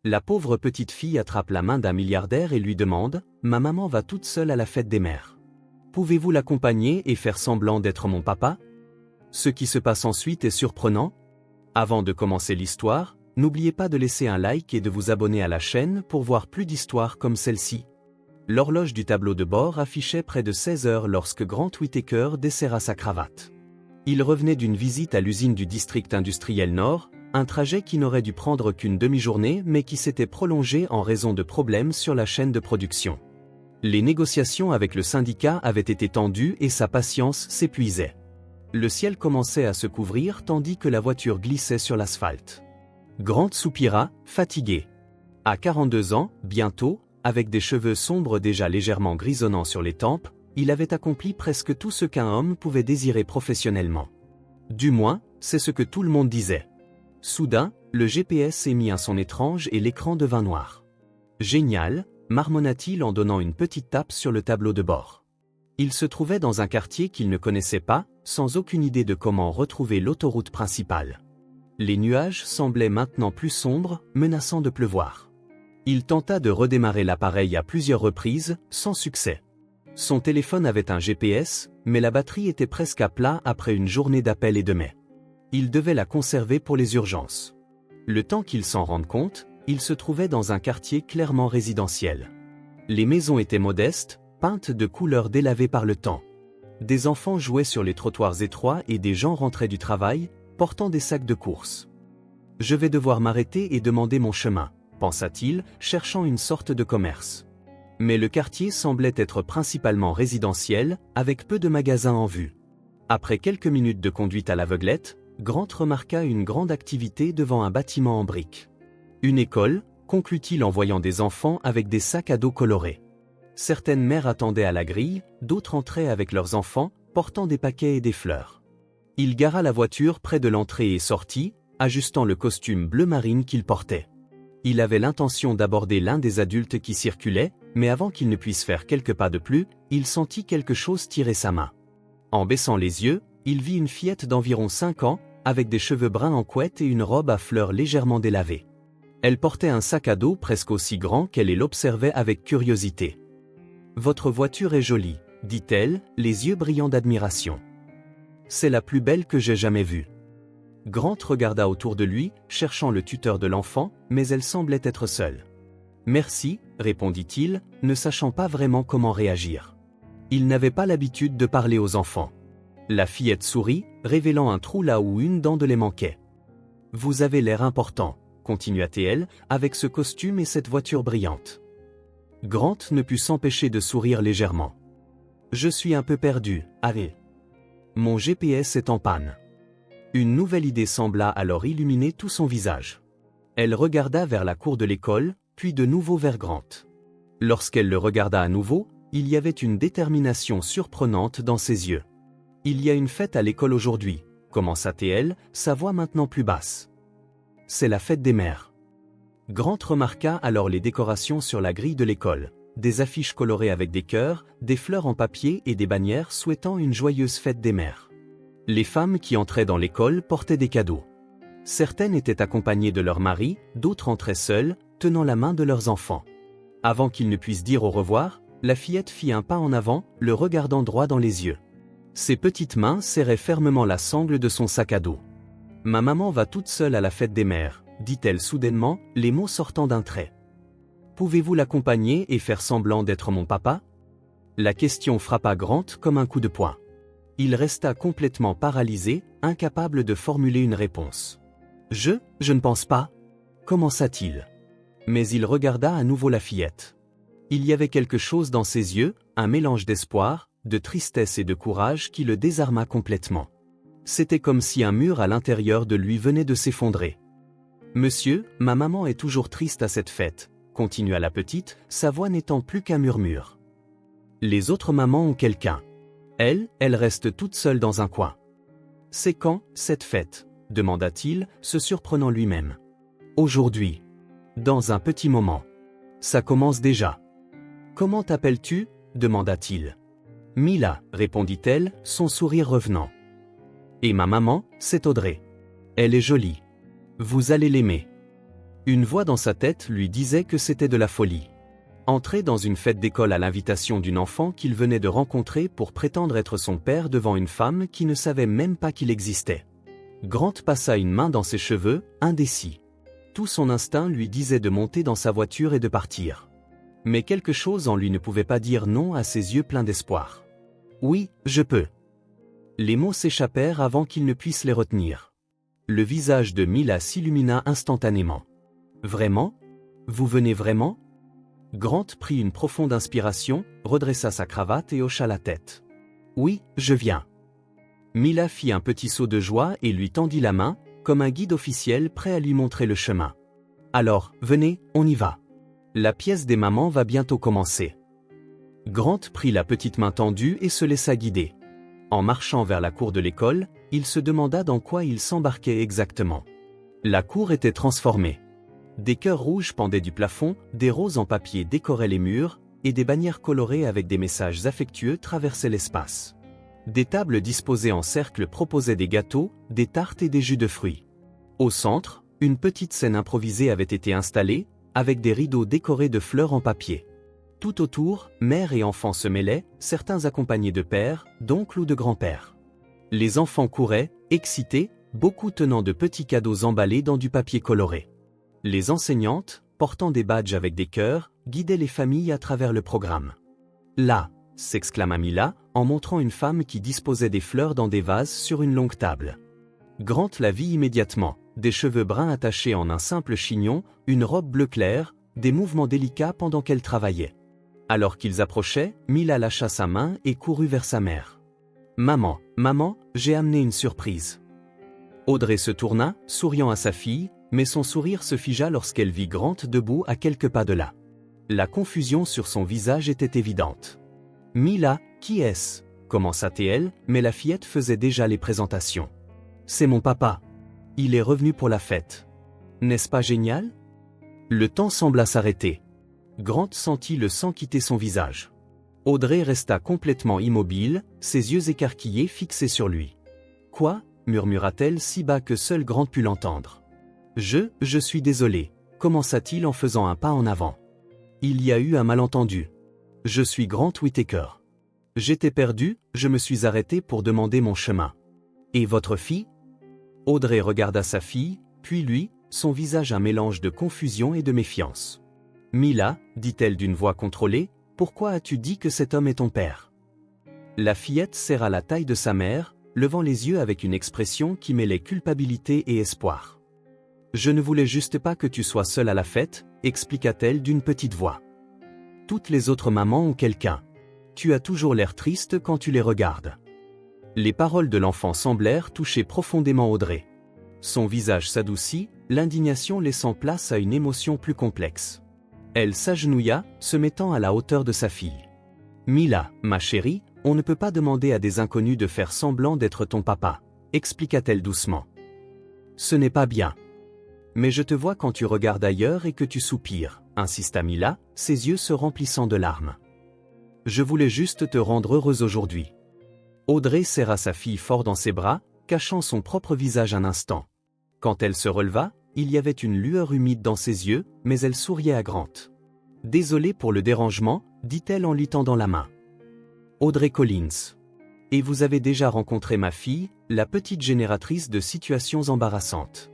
La pauvre petite fille attrape la main d'un milliardaire et lui demande « Ma maman va toute seule à la fête des mères. Pouvez-vous l'accompagner et faire semblant d'être mon papa ?» Ce qui se passe ensuite est surprenant. Avant de commencer l'histoire, n'oubliez pas de laisser un like et de vous abonner à la chaîne pour voir plus d'histoires comme celle-ci. L'horloge du tableau de bord affichait près de 16 heures lorsque Grant Whittaker desserra sa cravate. Il revenait d'une visite à l'usine du district industriel Nord, un trajet qui n'aurait dû prendre qu'une demi-journée mais qui s'était prolongé en raison de problèmes sur la chaîne de production. Les négociations avec le syndicat avaient été tendues et sa patience s'épuisait. Le ciel commençait à se couvrir tandis que la voiture glissait sur l'asphalte. Grant soupira, fatigué. À 42 ans, bientôt, avec des cheveux sombres déjà légèrement grisonnants sur les tempes, il avait accompli presque tout ce qu'un homme pouvait désirer professionnellement. Du moins, c'est ce que tout le monde disait. Soudain, le GPS émit un son étrange et l'écran devint noir. « Génial !» marmonna-t-il en donnant une petite tape sur le tableau de bord. Il se trouvait dans un quartier qu'il ne connaissait pas, sans aucune idée de comment retrouver l'autoroute principale. Les nuages semblaient maintenant plus sombres, menaçant de pleuvoir. Il tenta de redémarrer l'appareil à plusieurs reprises, sans succès. Son téléphone avait un GPS, mais la batterie était presque à plat après une journée d'appels et de mails. Il devait la conserver pour les urgences. Le temps qu'il s'en rende compte, il se trouvait dans un quartier clairement résidentiel. Les maisons étaient modestes, peintes de couleurs délavées par le temps. Des enfants jouaient sur les trottoirs étroits et des gens rentraient du travail, portant des sacs de courses. « Je vais devoir m'arrêter et demander mon chemin », pensa-t-il, cherchant une sorte de commerce. Mais le quartier semblait être principalement résidentiel, avec peu de magasins en vue. Après quelques minutes de conduite à l'aveuglette, Grant remarqua une grande activité devant un bâtiment en briques. Une école, conclut-il en voyant des enfants avec des sacs à dos colorés. Certaines mères attendaient à la grille, d'autres entraient avec leurs enfants, portant des paquets et des fleurs. Il gara la voiture près de l'entrée et sortit, ajustant le costume bleu marine qu'il portait. Il avait l'intention d'aborder l'un des adultes qui circulaient, mais avant qu'il ne puisse faire quelques pas de plus, il sentit quelque chose tirer sa main. En baissant les yeux, il vit une fillette d'environ 5 ans, avec des cheveux bruns en couette et une robe à fleurs légèrement délavée. Elle portait un sac à dos presque aussi grand qu'elle et l'observait avec curiosité. « Votre voiture est jolie, » dit-elle, les yeux brillants d'admiration. « C'est la plus belle que j'ai jamais vue. » Grant regarda autour de lui, cherchant le tuteur de l'enfant, mais elle semblait être seule. « Merci, » répondit-il, ne sachant pas vraiment comment réagir. Il n'avait pas l'habitude de parler aux enfants. La fillette sourit, révélant un trou là où une dent de lait manquait. « Vous avez l'air important, » continua-t-elle, avec ce costume et cette voiture brillante. Grant ne put s'empêcher de sourire légèrement. « Je suis un peu perdu, allez. Mon GPS est en panne. » Une nouvelle idée sembla alors illuminer tout son visage. Elle regarda vers la cour de l'école, puis de nouveau vers Grant. Lorsqu'elle le regarda à nouveau, il y avait une détermination surprenante dans ses yeux. « Il y a une fête à l'école aujourd'hui, » commença-t-elle, sa voix maintenant plus basse. « C'est la fête des mères. » Grant remarqua alors les décorations sur la grille de l'école, des affiches colorées avec des cœurs, des fleurs en papier et des bannières souhaitant une joyeuse fête des mères. Les femmes qui entraient dans l'école portaient des cadeaux. Certaines étaient accompagnées de leurs maris, d'autres entraient seules, tenant la main de leurs enfants. Avant qu'ils ne puissent dire au revoir, la fillette fit un pas en avant, le regardant droit dans les yeux. Ses petites mains serraient fermement la sangle de son sac à dos. « Ma maman va toute seule à la fête des mères, » dit-elle soudainement, les mots sortant d'un trait. « Pouvez-vous l'accompagner et faire semblant d'être mon papa ?» La question frappa Grant comme un coup de poing. Il resta complètement paralysé, incapable de formuler une réponse. « Je ne pense pas. » commença-t-il. Mais il regarda à nouveau la fillette. Il y avait quelque chose dans ses yeux, un mélange d'espoir, de tristesse et de courage qui le désarma complètement. C'était comme si un mur à l'intérieur de lui venait de s'effondrer. « Monsieur, ma maman est toujours triste à cette fête, » continua la petite, sa voix n'étant plus qu'un murmure. « Les autres mamans ont quelqu'un. Elle reste toute seule dans un coin. »« C'est quand, cette fête ?» demanda-t-il, se surprenant lui-même. « Aujourd'hui. Dans un petit moment. Ça commence déjà. »« Comment t'appelles-tu » demanda-t-il. « Mila, » répondit-elle, son sourire revenant. « Et ma maman, c'est Audrey. Elle est jolie. Vous allez l'aimer. » Une voix dans sa tête lui disait que c'était de la folie. Entrer dans une fête d'école à l'invitation d'une enfant qu'il venait de rencontrer pour prétendre être son père devant une femme qui ne savait même pas qu'il existait. Grant passa une main dans ses cheveux, indécis. Tout son instinct lui disait de monter dans sa voiture et de partir. Mais quelque chose en lui ne pouvait pas dire non à ses yeux pleins d'espoir. « Oui, je peux. » Les mots s'échappèrent avant qu'il ne puisse les retenir. Le visage de Mila s'illumina instantanément. « Vraiment? Vous venez vraiment ?» Grant prit une profonde inspiration, redressa sa cravate et hocha la tête. « Oui, je viens. » Mila fit un petit saut de joie et lui tendit la main, comme un guide officiel prêt à lui montrer le chemin. « Alors, venez, on y va. La pièce des mamans va bientôt commencer. » Grant prit la petite main tendue et se laissa guider. En marchant vers la cour de l'école, il se demanda dans quoi il s'embarquait exactement. La cour était transformée. Des cœurs rouges pendaient du plafond, des roses en papier décoraient les murs, et des bannières colorées avec des messages affectueux traversaient l'espace. Des tables disposées en cercle proposaient des gâteaux, des tartes et des jus de fruits. Au centre, une petite scène improvisée avait été installée, avec des rideaux décorés de fleurs en papier. Tout autour, mère et enfants se mêlaient, certains accompagnés de pères, d'oncles ou de grands-pères. Les enfants couraient, excités, beaucoup tenant de petits cadeaux emballés dans du papier coloré. Les enseignantes, portant des badges avec des cœurs, guidaient les familles à travers le programme. « Là !» s'exclama Mila, en montrant une femme qui disposait des fleurs dans des vases sur une longue table. Grant la vit immédiatement, des cheveux bruns attachés en un simple chignon, une robe bleu clair, des mouvements délicats pendant qu'elle travaillait. Alors qu'ils approchaient, Mila lâcha sa main et courut vers sa mère. « Maman, maman, j'ai amené une surprise. » Audrey se tourna, souriant à sa fille, mais son sourire se figea lorsqu'elle vit Grant debout à quelques pas de là. La confusion sur son visage était évidente. « Mila, qui est-ce » commença-t-elle, mais la fillette faisait déjà les présentations. « C'est mon papa. Il est revenu pour la fête. N'est-ce pas génial ?» Le temps sembla s'arrêter. Grant sentit le sang quitter son visage. Audrey resta complètement immobile, ses yeux écarquillés fixés sur lui. « Quoi » murmura-t-elle si bas que seul Grant put l'entendre. « Je suis désolé » commença-t-il en faisant un pas en avant. « Il y a eu un malentendu. Je suis Grant Whittaker. J'étais perdu, je me suis arrêté pour demander mon chemin. Et votre fille ?» Audrey regarda sa fille, puis lui, son visage un mélange de confusion et de méfiance. « Mila, dit-elle d'une voix contrôlée, pourquoi as-tu dit que cet homme est ton père ?» La fillette serra la taille de sa mère, levant les yeux avec une expression qui mêlait culpabilité et espoir. « Je ne voulais juste pas que tu sois seule à la fête, expliqua-t-elle d'une petite voix. Toutes les autres mamans ont quelqu'un. Tu as toujours l'air triste quand tu les regardes. » Les paroles de l'enfant semblèrent toucher profondément Audrey. Son visage s'adoucit, l'indignation laissant place à une émotion plus complexe. Elle s'agenouilla, se mettant à la hauteur de sa fille. « Mila, ma chérie, on ne peut pas demander à des inconnus de faire semblant d'être ton papa, expliqua-t-elle doucement. Ce n'est pas bien. Mais je te vois quand tu regardes ailleurs et que tu soupires, insista Mila, ses yeux se remplissant de larmes. Je voulais juste te rendre heureuse aujourd'hui. Audrey serra sa fille fort dans ses bras, cachant son propre visage un instant. Quand elle se releva, il y avait une lueur humide dans ses yeux, mais elle souriait à Grant. « Désolée pour le dérangement, dit-elle en lui tendant la main. Audrey Collins. Et vous avez déjà rencontré ma fille, la petite génératrice de situations embarrassantes. »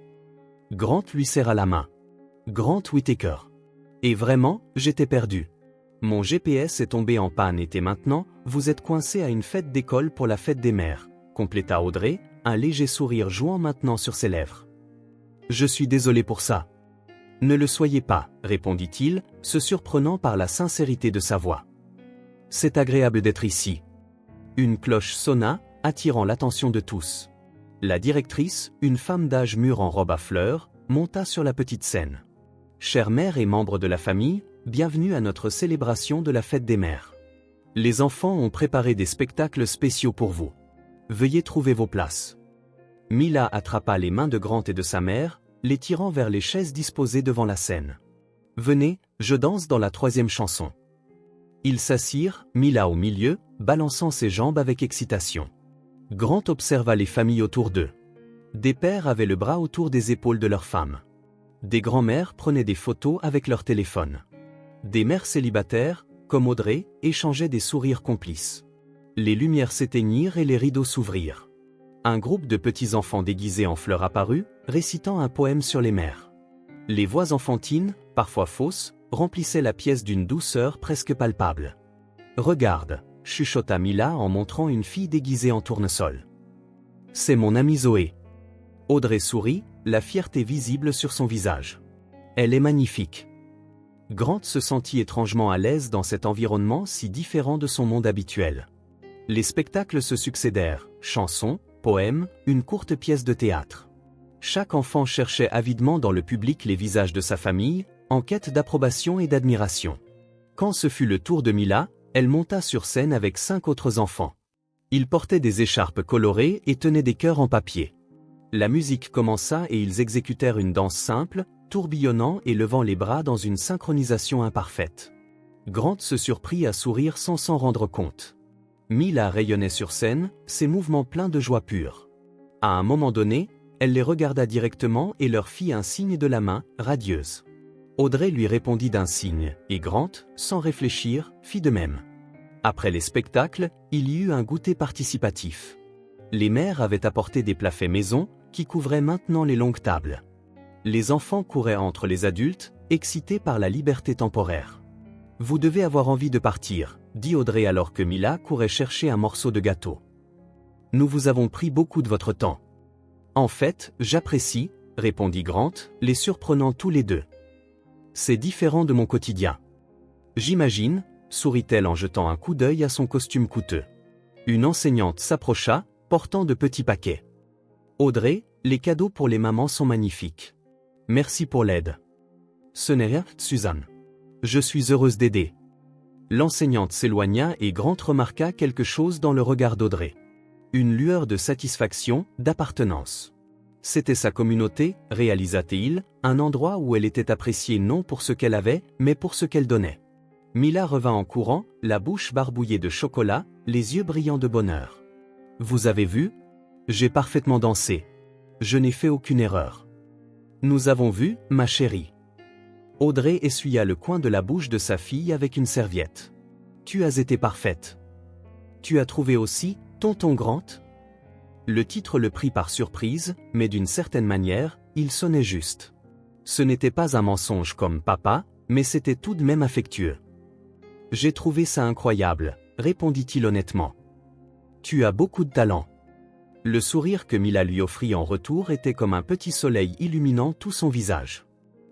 Grant lui serra la main. « Grant Whittaker. Et vraiment, j'étais perdu. Mon GPS est tombé en panne et maintenant, vous êtes coincé à une fête d'école pour la fête des mères, compléta Audrey, un léger sourire jouant maintenant sur ses lèvres. Je suis désolé pour ça. Ne le soyez pas, répondit-il, se surprenant par la sincérité de sa voix. C'est agréable d'être ici. Une cloche sonna, attirant l'attention de tous. La directrice, une femme d'âge mûr en robe à fleurs, monta sur la petite scène. Chère mère et membres de la famille, bienvenue à notre célébration de la fête des mères. Les enfants ont préparé des spectacles spéciaux pour vous. Veuillez trouver vos places. Mila attrapa les mains de Grant et de sa mère, les tirant vers les chaises disposées devant la scène. Venez, je danse dans la troisième chanson. Ils s'assirent, Mila au milieu, balançant ses jambes avec excitation. Grant observa les familles autour d'eux. Des pères avaient le bras autour des épaules de leurs femmes. Des grands-mères prenaient des photos avec leur téléphone. Des mères célibataires, comme Audrey, échangeaient des sourires complices. Les lumières s'éteignirent et les rideaux s'ouvrirent. Un groupe de petits-enfants déguisés en fleurs apparut, récitant un poème sur les mères. Les voix enfantines, parfois fausses, remplissaient la pièce d'une douceur presque palpable. « Regarde », chuchota Mila en montrant une fille déguisée en tournesol. « C'est mon amie Zoé. » Audrey sourit, la fierté visible sur son visage. « Elle est magnifique. » Grant se sentit étrangement à l'aise dans cet environnement si différent de son monde habituel. Les spectacles se succédèrent, chansons, poèmes, une courte pièce de théâtre. Chaque enfant cherchait avidement dans le public les visages de sa famille, en quête d'approbation et d'admiration. Quand ce fut le tour de Mila, elle monta sur scène avec 5 autres enfants. Ils portaient des écharpes colorées et tenaient des cœurs en papier. La musique commença et ils exécutèrent une danse simple, tourbillonnant et levant les bras dans une synchronisation imparfaite. Grant se surprit à sourire sans s'en rendre compte. Mila rayonnait sur scène, ses mouvements pleins de joie pure. À un moment donné, elle les regarda directement et leur fit un signe de la main, radieuse. Audrey lui répondit d'un signe, et Grant, sans réfléchir, fit de même. Après les spectacles, il y eut un goûter participatif. Les mères avaient apporté des plats faits maison, qui couvraient maintenant les longues tables. Les enfants couraient entre les adultes, excités par la liberté temporaire. « Vous devez avoir envie de partir », dit Audrey alors que Mila courait chercher un morceau de gâteau. « Nous vous avons pris beaucoup de votre temps. »« En fait, j'apprécie, » répondit Grant, les surprenant tous les deux. « C'est différent de mon quotidien. »« J'imagine, » sourit-elle en jetant un coup d'œil à son costume coûteux. Une enseignante s'approcha, portant de petits paquets. « Audrey, les cadeaux pour les mamans sont magnifiques. Merci pour l'aide. »« Ce n'est rien, Suzanne. Je suis heureuse d'aider. » L'enseignante s'éloigna et Grant remarqua quelque chose dans le regard d'Audrey. Une lueur de satisfaction, d'appartenance. C'était sa communauté, réalisa-t-il, un endroit où elle était appréciée non pour ce qu'elle avait, mais pour ce qu'elle donnait. Mila revint en courant, la bouche barbouillée de chocolat, les yeux brillants de bonheur. « Vous avez vu ? J'ai parfaitement dansé. Je n'ai fait aucune erreur. »« Nous avons vu, ma chérie. » Audrey essuya le coin de la bouche de sa fille avec une serviette. « Tu as été parfaite. »« Tu as trouvé aussi, tonton Grant ?» Le titre le prit par surprise, mais d'une certaine manière, il sonnait juste. Ce n'était pas un mensonge comme papa, mais c'était tout de même affectueux. « J'ai trouvé ça incroyable, » répondit-il honnêtement. « Tu as beaucoup de talent. » Le sourire que Mila lui offrit en retour était comme un petit soleil illuminant tout son visage.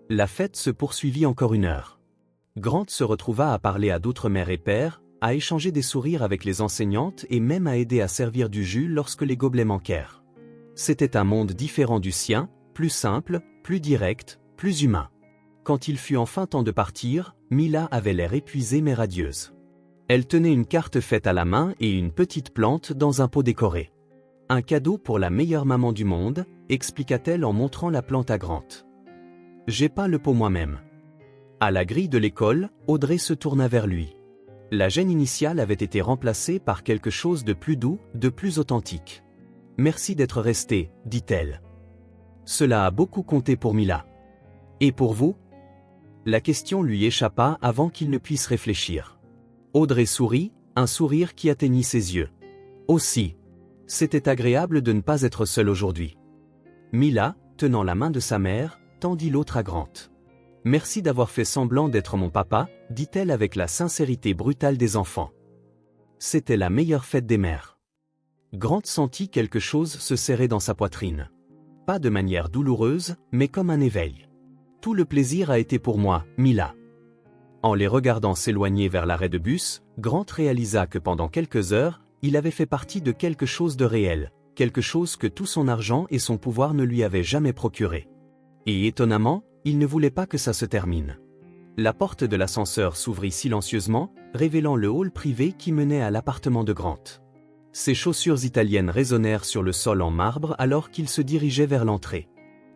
La fête se poursuivit encore 1 heure. Grant se retrouva à parler à d'autres mères et pères, à échanger des sourires avec les enseignantes et même à aider à servir du jus lorsque les gobelets manquèrent. C'était un monde différent du sien, plus simple, plus direct, plus humain. Quand il fut enfin temps de partir, Mila avait l'air épuisée mais radieuse. Elle tenait une carte faite à la main et une petite plante dans un pot décoré. « Un cadeau pour la meilleure maman du monde », expliqua-t-elle en montrant la plante à Grant. « J'ai peint le pot moi-même. » À la grille de l'école, Audrey se tourna vers lui. La gêne initiale avait été remplacée par quelque chose de plus doux, de plus authentique. « Merci d'être resté, » dit-elle. Cela a beaucoup compté pour Mila. « Et pour vous ?» La question lui échappa avant qu'il ne puisse réfléchir. Audrey sourit, un sourire qui atteignit ses yeux. Aussi. C'était agréable de ne pas être seule aujourd'hui. Mila, tenant la main de sa mère, tendit l'autre à Grant. « Merci d'avoir fait semblant d'être mon papa, » dit-elle avec la sincérité brutale des enfants. C'était la meilleure fête des mères. Grant sentit quelque chose se serrer dans sa poitrine. Pas de manière douloureuse, mais comme un éveil. « Tout le plaisir a été pour moi, Mila. » En les regardant s'éloigner vers l'arrêt de bus, Grant réalisa que pendant quelques heures, il avait fait partie de quelque chose de réel, quelque chose que tout son argent et son pouvoir ne lui avaient jamais procuré. Et étonnamment, il ne voulait pas que ça se termine. La porte de l'ascenseur s'ouvrit silencieusement, révélant le hall privé qui menait à l'appartement de Grant. Ses chaussures italiennes résonnèrent sur le sol en marbre alors qu'il se dirigeait vers l'entrée.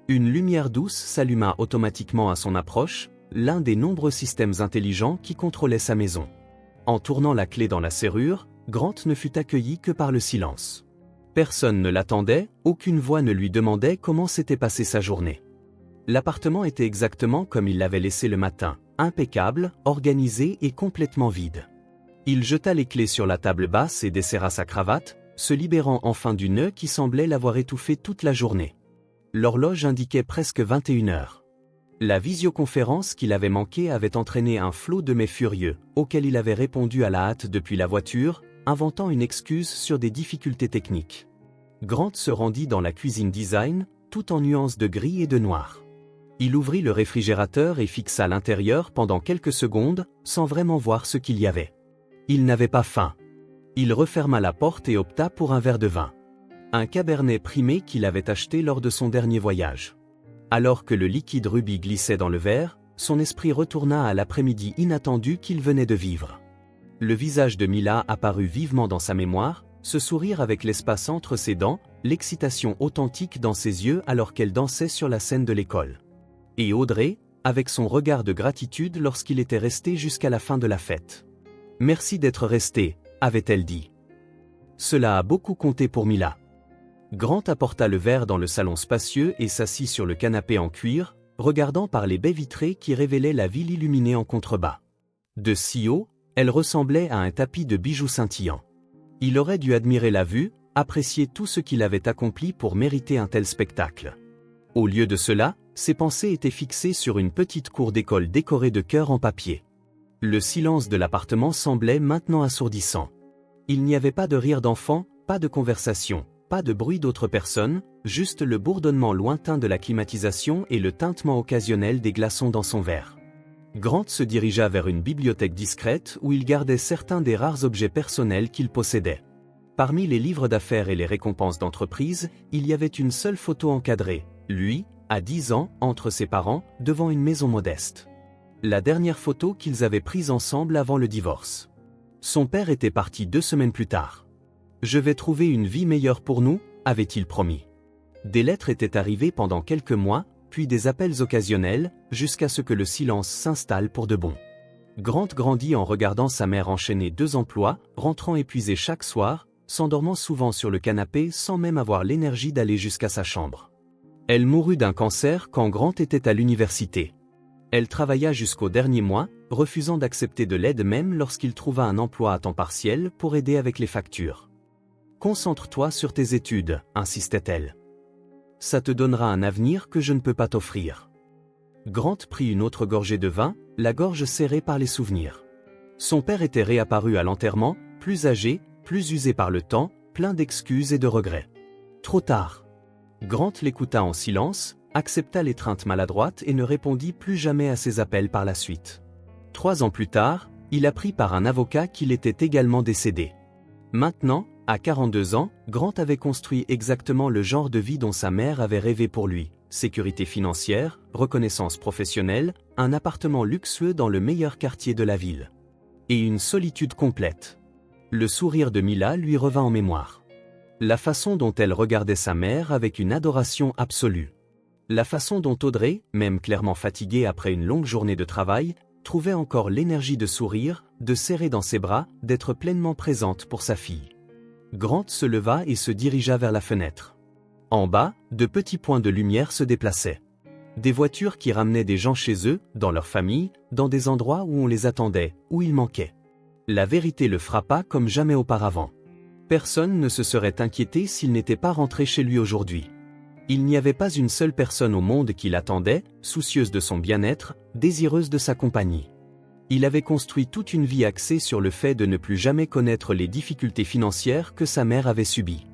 Une lumière douce s'alluma automatiquement à son approche, l'un des nombreux systèmes intelligents qui contrôlaient sa maison. En tournant la clé dans la serrure, Grant ne fut accueilli que par le silence. Personne ne l'attendait, aucune voix ne lui demandait comment s'était passée sa journée. L'appartement était exactement comme il l'avait laissé le matin, impeccable, organisé et complètement vide. Il jeta les clés sur la table basse et desserra sa cravate, se libérant enfin du nœud qui semblait l'avoir étouffé toute la journée. L'horloge indiquait presque 21 heures. La visioconférence qu'il avait manquée avait entraîné un flot de mets furieux, auquel il avait répondu à la hâte depuis la voiture, inventant une excuse sur des difficultés techniques. Grant se rendit dans la cuisine design, tout en nuances de gris et de noir. Il ouvrit le réfrigérateur et fixa l'intérieur pendant quelques secondes, sans vraiment voir ce qu'il y avait. Il n'avait pas faim. Il referma la porte et opta pour un verre de vin. Un cabernet primé qu'il avait acheté lors de son dernier voyage. Alors que le liquide rubis glissait dans le verre, son esprit retourna à l'après-midi inattendu qu'il venait de vivre. Le visage de Mila apparut vivement dans sa mémoire, ce sourire avec l'espace entre ses dents, l'excitation authentique dans ses yeux alors qu'elle dansait sur la scène de l'école. Et Audrey, avec son regard de gratitude lorsqu'il était resté jusqu'à la fin de la fête. « Merci d'être resté », avait-elle dit. Cela a beaucoup compté pour Mila. Grant apporta le verre dans le salon spacieux et s'assit sur le canapé en cuir, regardant par les baies vitrées qui révélaient la ville illuminée en contrebas. De si haut, elle ressemblait à un tapis de bijoux scintillants. Il aurait dû admirer la vue, apprécier tout ce qu'il avait accompli pour mériter un tel spectacle. Au lieu de cela, ses pensées étaient fixées sur une petite cour d'école décorée de cœurs en papier. Le silence de l'appartement semblait maintenant assourdissant. Il n'y avait pas de rire d'enfant, pas de conversation, pas de bruit d'autres personnes, juste le bourdonnement lointain de la climatisation et le tintement occasionnel des glaçons dans son verre. Grant se dirigea vers une bibliothèque discrète où il gardait certains des rares objets personnels qu'il possédait. Parmi les livres d'affaires et les récompenses d'entreprise, il y avait une seule photo encadrée, lui, à 10 ans, entre ses parents, devant une maison modeste. La dernière photo qu'ils avaient prise ensemble avant le divorce. Son père était parti 2 semaines plus tard. « Je vais trouver une vie meilleure pour nous », avait-il promis. Des lettres étaient arrivées pendant quelques mois, puis des appels occasionnels, jusqu'à ce que le silence s'installe pour de bon. Grant grandit en regardant sa mère enchaîner 2 emplois, rentrant épuisé chaque soir, s'endormant souvent sur le canapé sans même avoir l'énergie d'aller jusqu'à sa chambre. Elle mourut d'un cancer quand Grant était à l'université. Elle travailla jusqu'au dernier mois, refusant d'accepter de l'aide même lorsqu'il trouva un emploi à temps partiel pour aider avec les factures. « Concentre-toi sur tes études », insistait-elle. « Ça te donnera un avenir que je ne peux pas t'offrir. » Grant prit une autre gorgée de vin, la gorge serrée par les souvenirs. Son père était réapparu à l'enterrement, plus âgé, plus usé par le temps, plein d'excuses et de regrets. Trop tard. Grant l'écouta en silence, accepta l'étreinte maladroite et ne répondit plus jamais à ses appels par la suite. 3 ans plus tard, il apprit par un avocat qu'il était également décédé. Maintenant, à 42 ans, Grant avait construit exactement le genre de vie dont sa mère avait rêvé pour lui. Sécurité financière, reconnaissance professionnelle, un appartement luxueux dans le meilleur quartier de la ville. Et une solitude complète. Le sourire de Mila lui revint en mémoire. La façon dont elle regardait sa mère avec une adoration absolue. La façon dont Audrey, même clairement fatiguée après une longue journée de travail, trouvait encore l'énergie de sourire, de serrer dans ses bras, d'être pleinement présente pour sa fille. Grant se leva et se dirigea vers la fenêtre. En bas, de petits points de lumière se déplaçaient. Des voitures qui ramenaient des gens chez eux, dans leur famille, dans des endroits où on les attendait, où ils manquaient. La vérité le frappa comme jamais auparavant. Personne ne se serait inquiété s'il n'était pas rentré chez lui aujourd'hui. Il n'y avait pas une seule personne au monde qui l'attendait, soucieuse de son bien-être, désireuse de sa compagnie. Il avait construit toute une vie axée sur le fait de ne plus jamais connaître les difficultés financières que sa mère avait subies.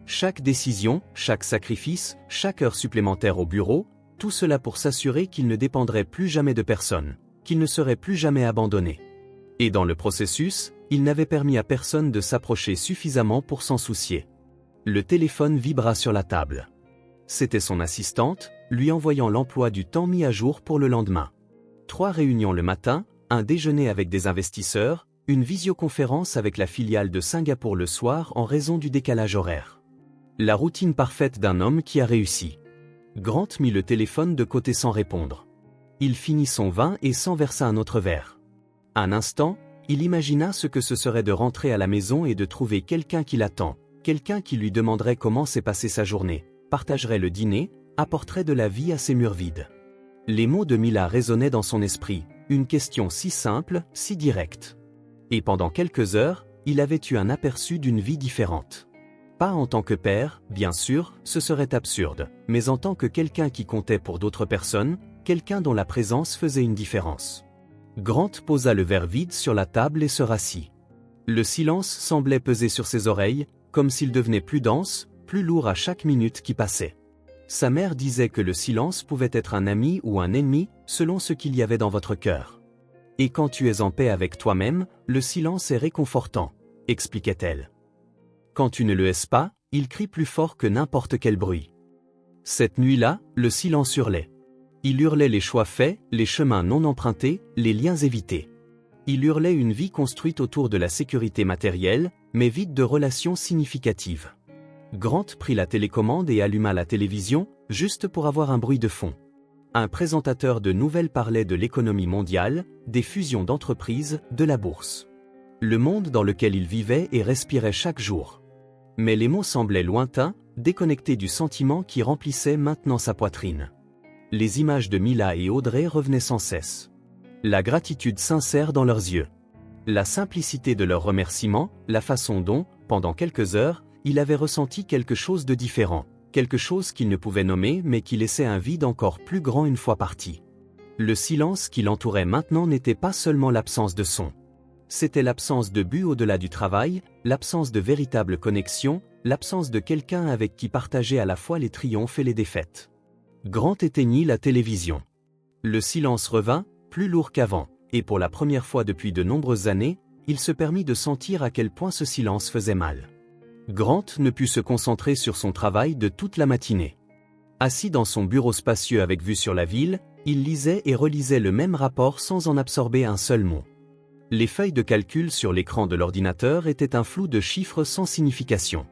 Chaque décision, chaque sacrifice, chaque heure supplémentaire au bureau, tout cela pour s'assurer qu'il ne dépendrait plus jamais de personne, qu'il ne serait plus jamais abandonné. Et dans le processus, il n'avait permis à personne de s'approcher suffisamment pour s'en soucier. Le téléphone vibra sur la table. C'était son assistante, lui envoyant l'emploi du temps mis à jour pour le lendemain. 3 réunions le matin, un déjeuner avec des investisseurs, une visioconférence avec la filiale de Singapour le soir en raison du décalage horaire. La routine parfaite d'un homme qui a réussi. Grant mit le téléphone de côté sans répondre. Il finit son vin et s'en versa un autre verre. Un instant, il imagina ce que ce serait de rentrer à la maison et de trouver quelqu'un qui l'attend, quelqu'un qui lui demanderait comment s'est passée sa journée, partagerait le dîner, apporterait de la vie à ses murs vides. Les mots de Mila résonnaient dans son esprit, une question si simple, si directe. Et pendant quelques heures, il avait eu un aperçu d'une vie différente. Pas en tant que père, bien sûr, ce serait absurde, mais en tant que quelqu'un qui comptait pour d'autres personnes, quelqu'un dont la présence faisait une différence. Grant posa le verre vide sur la table et se rassit. Le silence semblait peser sur ses oreilles, comme s'il devenait plus dense, plus lourd à chaque minute qui passait. Sa mère disait que le silence pouvait être un ami ou un ennemi, selon ce qu'il y avait dans votre cœur. Et quand tu es en paix avec toi-même, le silence est réconfortant, expliquait-elle. Quand tu ne le es pas, il crie plus fort que n'importe quel bruit. Cette nuit-là, le silence hurlait. Il hurlait les choix faits, les chemins non empruntés, les liens évités. Il hurlait une vie construite autour de la sécurité matérielle, mais vide de relations significatives. Grant prit la télécommande et alluma la télévision, juste pour avoir un bruit de fond. Un présentateur de nouvelles parlait de l'économie mondiale, des fusions d'entreprises, de la bourse. Le monde dans lequel il vivait et respirait chaque jour. Mais les mots semblaient lointains, déconnectés du sentiment qui remplissait maintenant sa poitrine. Les images de Mila et Audrey revenaient sans cesse. La gratitude sincère dans leurs yeux. La simplicité de leurs remerciements, la façon dont, pendant quelques heures, il avait ressenti quelque chose de différent, quelque chose qu'il ne pouvait nommer mais qui laissait un vide encore plus grand une fois parti. Le silence qui l'entourait maintenant n'était pas seulement l'absence de son. C'était l'absence de but au-delà du travail, l'absence de véritable connexion, l'absence de quelqu'un avec qui partager à la fois les triomphes et les défaites. Grant éteignit la télévision. Le silence revint, plus lourd qu'avant, et pour la première fois depuis de nombreuses années, il se permit de sentir à quel point ce silence faisait mal. Grant ne put se concentrer sur son travail de toute la matinée. Assis dans son bureau spacieux avec vue sur la ville, il lisait et relisait le même rapport sans en absorber un seul mot. Les feuilles de calcul sur l'écran de l'ordinateur étaient un flou de chiffres sans signification.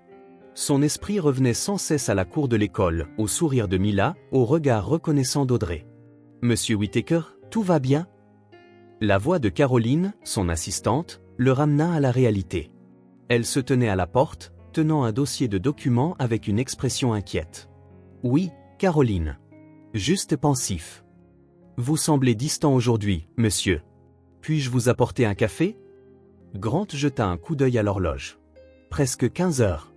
Son esprit revenait sans cesse à la cour de l'école, au sourire de Mila, au regard reconnaissant d'Audrey. « Monsieur Whittaker, tout va bien ?» La voix de Caroline, son assistante, le ramena à la réalité. Elle se tenait à la porte, tenant un dossier de documents avec une expression inquiète. « Oui, Caroline. » Juste pensif. « Vous semblez distant aujourd'hui, monsieur. Puis-je vous apporter un café ?» Grant jeta un coup d'œil à l'horloge. Presque 15 heures.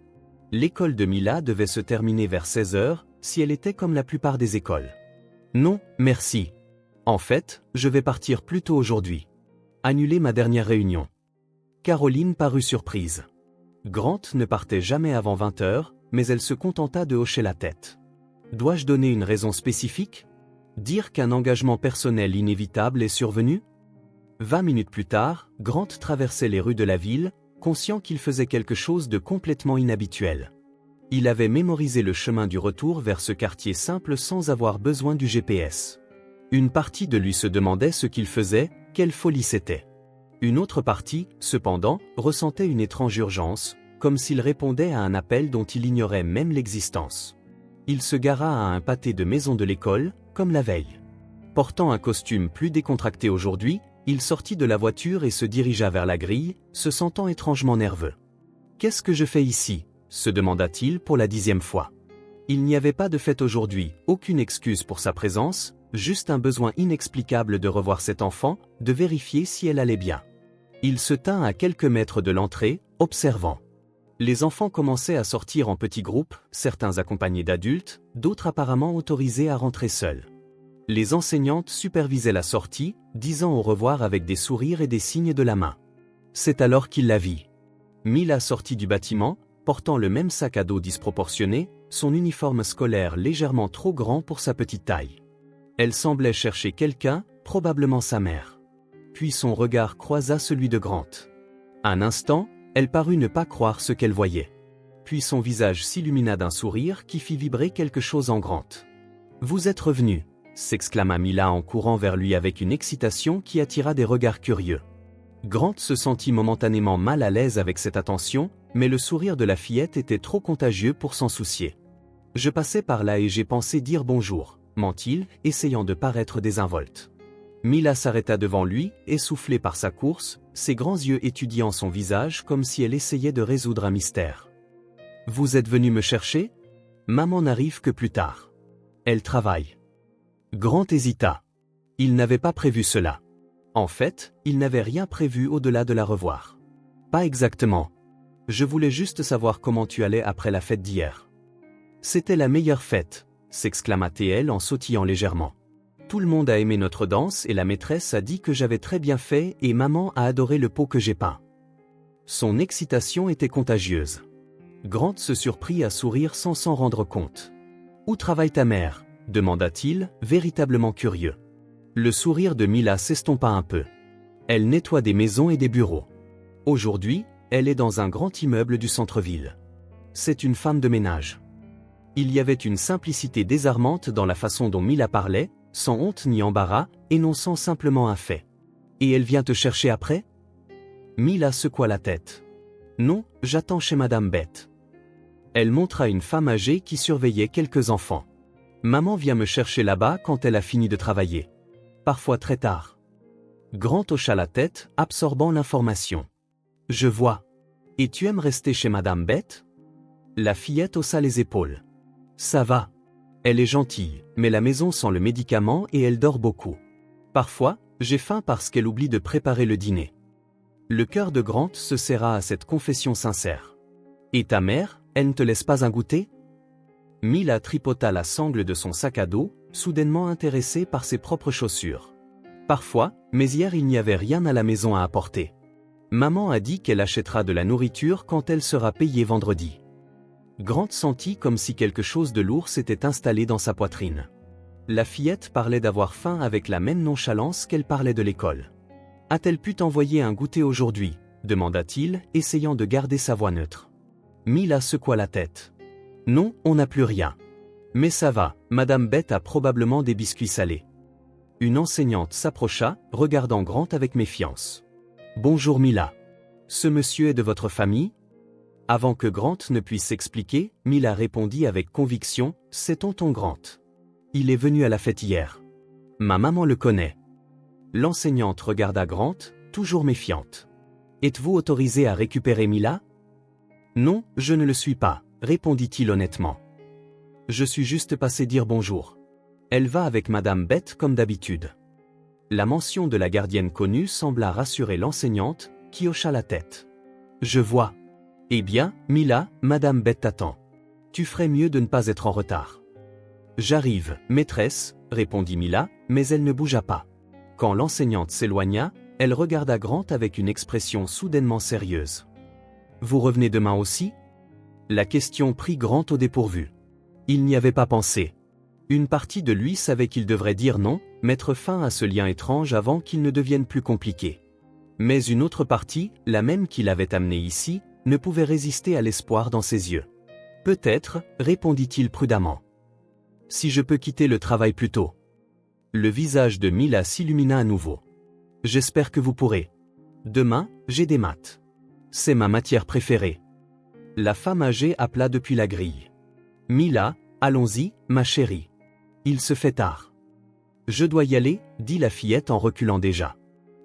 L'école de Mila devait se terminer vers 16 heures, si elle était comme la plupart des écoles. « Non, merci. En fait, je vais partir plus tôt aujourd'hui. Annuler ma dernière réunion. » Caroline parut surprise. Grant ne partait jamais avant 20 heures, mais elle se contenta de hocher la tête. « Dois-je donner une raison spécifique ? Dire qu'un engagement personnel inévitable est survenu ?» 20 minutes plus tard, Grant traversait les rues de la ville, conscient qu'il faisait quelque chose de complètement inhabituel. Il avait mémorisé le chemin du retour vers ce quartier simple sans avoir besoin du GPS. Une partie de lui se demandait ce qu'il faisait, quelle folie c'était. Une autre partie, cependant, ressentait une étrange urgence, comme s'il répondait à un appel dont il ignorait même l'existence. Il se gara à un pâté de maison de l'école, comme la veille. Portant un costume plus décontracté aujourd'hui, il sortit de la voiture et se dirigea vers la grille, se sentant étrangement nerveux. « Qu'est-ce que je fais ici ?» se demanda-t-il pour la 10e fois. Il n'y avait pas de fête aujourd'hui, aucune excuse pour sa présence, juste un besoin inexplicable de revoir cet enfant, de vérifier si elle allait bien. Il se tint à quelques mètres de l'entrée, observant. Les enfants commençaient à sortir en petits groupes, certains accompagnés d'adultes, d'autres apparemment autorisés à rentrer seuls. Les enseignantes supervisaient la sortie, disant au revoir avec des sourires et des signes de la main. C'est alors qu'il la vit. Mila sortit du bâtiment, portant le même sac à dos disproportionné, son uniforme scolaire légèrement trop grand pour sa petite taille. Elle semblait chercher quelqu'un, probablement sa mère. Puis son regard croisa celui de Grant. Un instant, elle parut ne pas croire ce qu'elle voyait. Puis son visage s'illumina d'un sourire qui fit vibrer quelque chose en Grant. « Vous êtes revenu !» s'exclama Mila en courant vers lui avec une excitation qui attira des regards curieux. Grant se sentit momentanément mal à l'aise avec cette attention, mais le sourire de la fillette était trop contagieux pour s'en soucier. « Je passais par là et j'ai pensé dire bonjour », ment-il, essayant de paraître désinvolte. Mila s'arrêta devant lui, essoufflée par sa course, ses grands yeux étudiant son visage comme si elle essayait de résoudre un mystère. « Vous êtes venu me chercher ? Maman n'arrive que plus tard. Elle travaille. » Grant hésita. Il n'avait pas prévu cela. En fait, il n'avait rien prévu au-delà de la revoir. Pas exactement. Je voulais juste savoir comment tu allais après la fête d'hier. C'était la meilleure fête, s'exclama TL en sautillant légèrement. Tout le monde a aimé notre danse et la maîtresse a dit que j'avais très bien fait et maman a adoré le pot que j'ai peint. Son excitation était contagieuse. Grant se surprit à sourire sans s'en rendre compte. Où travaille ta mère ? Demanda-t-il, véritablement curieux. Le sourire de Mila s'estompa un peu. Elle nettoie des maisons et des bureaux. Aujourd'hui, elle est dans un grand immeuble du centre-ville. C'est une femme de ménage. Il y avait une simplicité désarmante dans la façon dont Mila parlait, sans honte ni embarras, énonçant simplement un fait. Et elle vient te chercher après ? Mila secoua la tête. Non, j'attends chez Madame Beth. Elle montra une femme âgée qui surveillait quelques enfants. Maman vient me chercher là-bas quand elle a fini de travailler. Parfois très tard. Grant hocha la tête, absorbant l'information. Je vois. Et tu aimes rester chez Madame Beth ? La fillette haussa les épaules. Ça va. Elle est gentille, mais la maison sent le médicament et elle dort beaucoup. Parfois, j'ai faim parce qu'elle oublie de préparer le dîner. Le cœur de Grant se serra à cette confession sincère. Et ta mère, elle ne te laisse pas un goûter ? Mila tripota la sangle de son sac à dos, soudainement intéressée par ses propres chaussures. Parfois, mais hier il n'y avait rien à la maison à apporter. Maman a dit qu'elle achètera de la nourriture quand elle sera payée vendredi. Grant sentit comme si quelque chose de lourd s'était installé dans sa poitrine. La fillette parlait d'avoir faim avec la même nonchalance qu'elle parlait de l'école. « A-t-elle pu t'envoyer un goûter aujourd'hui » demanda-t-il, essayant de garder sa voix neutre. Mila secoua la tête. « Non, on n'a plus rien. Mais ça va, Madame Beth a probablement des biscuits salés. » Une enseignante s'approcha, regardant Grant avec méfiance. « Bonjour Mila. Ce monsieur est de votre famille ?» Avant que Grant ne puisse s'expliquer, Mila répondit avec conviction, « C'est tonton Grant. Il est venu à la fête hier. Ma maman le connaît. » L'enseignante regarda Grant, toujours méfiante. « Êtes-vous autorisé à récupérer Mila ?»« Non, je ne le suis pas, » répondit-il honnêtement. « Je suis juste passé dire bonjour. Elle va avec Madame Beth comme d'habitude. » La mention de la gardienne connue sembla rassurer l'enseignante, qui hocha la tête. « Je vois. Eh bien, Mila, Madame Beth t'attend. Tu ferais mieux de ne pas être en retard. »« J'arrive, maîtresse, » répondit Mila, mais elle ne bougea pas. Quand l'enseignante s'éloigna, elle regarda Grant avec une expression soudainement sérieuse. « Vous revenez demain aussi ?» La question prit Grant au dépourvu. Il n'y avait pas pensé. Une partie de lui savait qu'il devrait dire non, mettre fin à ce lien étrange avant qu'il ne devienne plus compliqué. Mais une autre partie, la même qui l'avait amené ici, ne pouvait résister à l'espoir dans ses yeux. « Peut-être, » répondit-il prudemment. « Si je peux quitter le travail plus tôt. » Le visage de Mila s'illumina à nouveau. « J'espère que vous pourrez. Demain, j'ai des maths. C'est ma matière préférée. » La femme âgée appela depuis la grille. « Mila, allons-y, ma chérie. Il se fait tard. »« Je dois y aller, » dit la fillette en reculant déjà.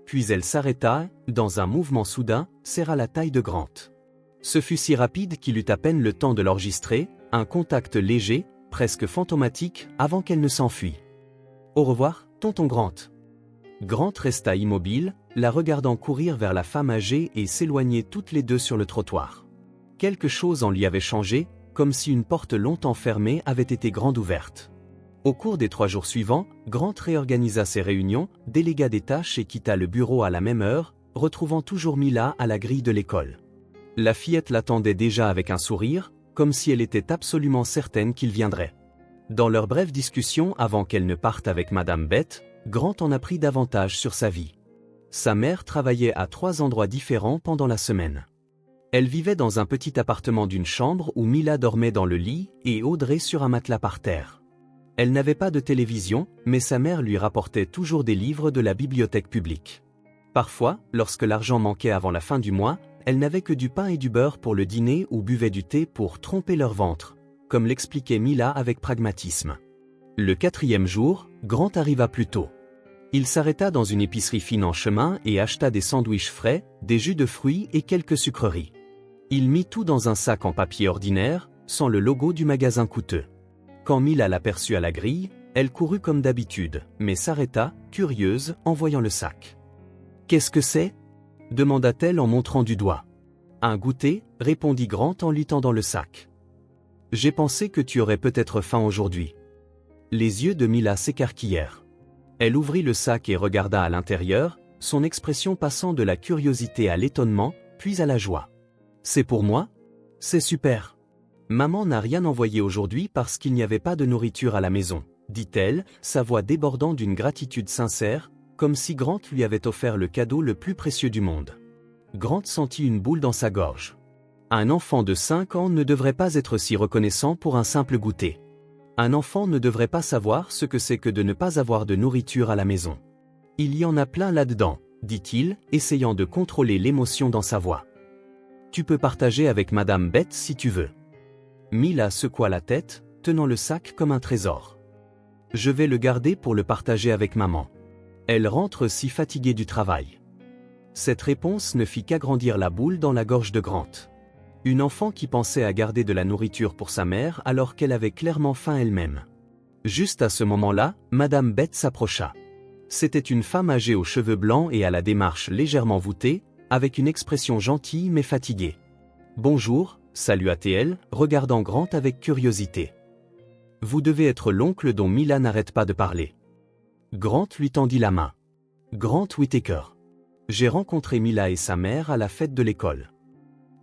Puis elle s'arrêta, dans un mouvement soudain, serra la taille de Grant. Ce fut si rapide qu'il eut à peine le temps de l'enregistrer, un contact léger, presque fantomatique, avant qu'elle ne s'enfuit. « Au revoir, tonton Grant. » Grant resta immobile, la regardant courir vers la femme âgée et s'éloigner toutes les deux sur le trottoir. Quelque chose en lui avait changé, comme si une porte longtemps fermée avait été grande ouverte. Au cours des 3 jours suivants, Grant réorganisa ses réunions, délégua des tâches et quitta le bureau à la même heure, retrouvant toujours Mila à la grille de l'école. La fillette l'attendait déjà avec un sourire, comme si elle était absolument certaine qu'il viendrait. Dans leur brève discussion avant qu'elle ne parte avec Madame Beth, Grant en apprit davantage sur sa vie. Sa mère travaillait à 3 endroits différents pendant la semaine. Elle vivait dans un petit appartement d'une chambre où Mila dormait dans le lit et Audrey sur un matelas par terre. Elle n'avait pas de télévision, mais sa mère lui rapportait toujours des livres de la bibliothèque publique. Parfois, lorsque l'argent manquait avant la fin du mois, elle n'avait que du pain et du beurre pour le dîner ou buvait du thé pour tromper leur ventre, comme l'expliquait Mila avec pragmatisme. Le 4e jour, Grant arriva plus tôt. Il s'arrêta dans une épicerie fine en chemin et acheta des sandwichs frais, des jus de fruits et quelques sucreries. Il mit tout dans un sac en papier ordinaire, sans le logo du magasin coûteux. Quand Mila l'aperçut à la grille, Elle courut comme d'habitude, mais s'arrêta, curieuse, en voyant le sac. « Qu'est-ce que c'est » demanda-t-elle en montrant du doigt. « Un goûter » répondit Grant en lui tendant le sac. « J'ai pensé que tu aurais peut-être faim aujourd'hui. » Les yeux de Mila s'écarquillèrent. Elle ouvrit le sac et regarda à l'intérieur, son expression passant de la curiosité à l'étonnement, puis à la joie. « C'est pour moi ? C'est super. Maman n'a rien envoyé aujourd'hui parce qu'il n'y avait pas de nourriture à la maison, dit-elle, sa voix débordant d'une gratitude sincère, comme si Grant lui avait offert le cadeau le plus précieux du monde. Grant sentit une boule dans sa gorge. Un enfant de 5 ans ne devrait pas être si reconnaissant pour un simple goûter. Un enfant ne devrait pas savoir ce que c'est que de ne pas avoir de nourriture à la maison. Il y en a plein là-dedans, dit-il, essayant de contrôler l'émotion dans sa voix. Tu peux partager avec Madame Beth si tu veux. Mila secoua la tête, tenant le sac comme un trésor. Je vais le garder pour le partager avec maman. Elle rentre si fatiguée du travail. Cette réponse ne fit qu'agrandir la boule dans la gorge de Grant. Une enfant qui pensait à garder de la nourriture pour sa mère alors qu'elle avait clairement faim elle-même. Juste à ce moment-là, Madame Beth s'approcha. C'était une femme âgée aux cheveux blancs et à la démarche légèrement voûtée, avec une expression gentille mais fatiguée. « Bonjour », salua-t-elle, regardant Grant avec curiosité. « Vous devez être l'oncle dont Mila n'arrête pas de parler. » Grant lui tendit la main. « Grant Whittaker. J'ai rencontré Mila et sa mère à la fête de l'école. »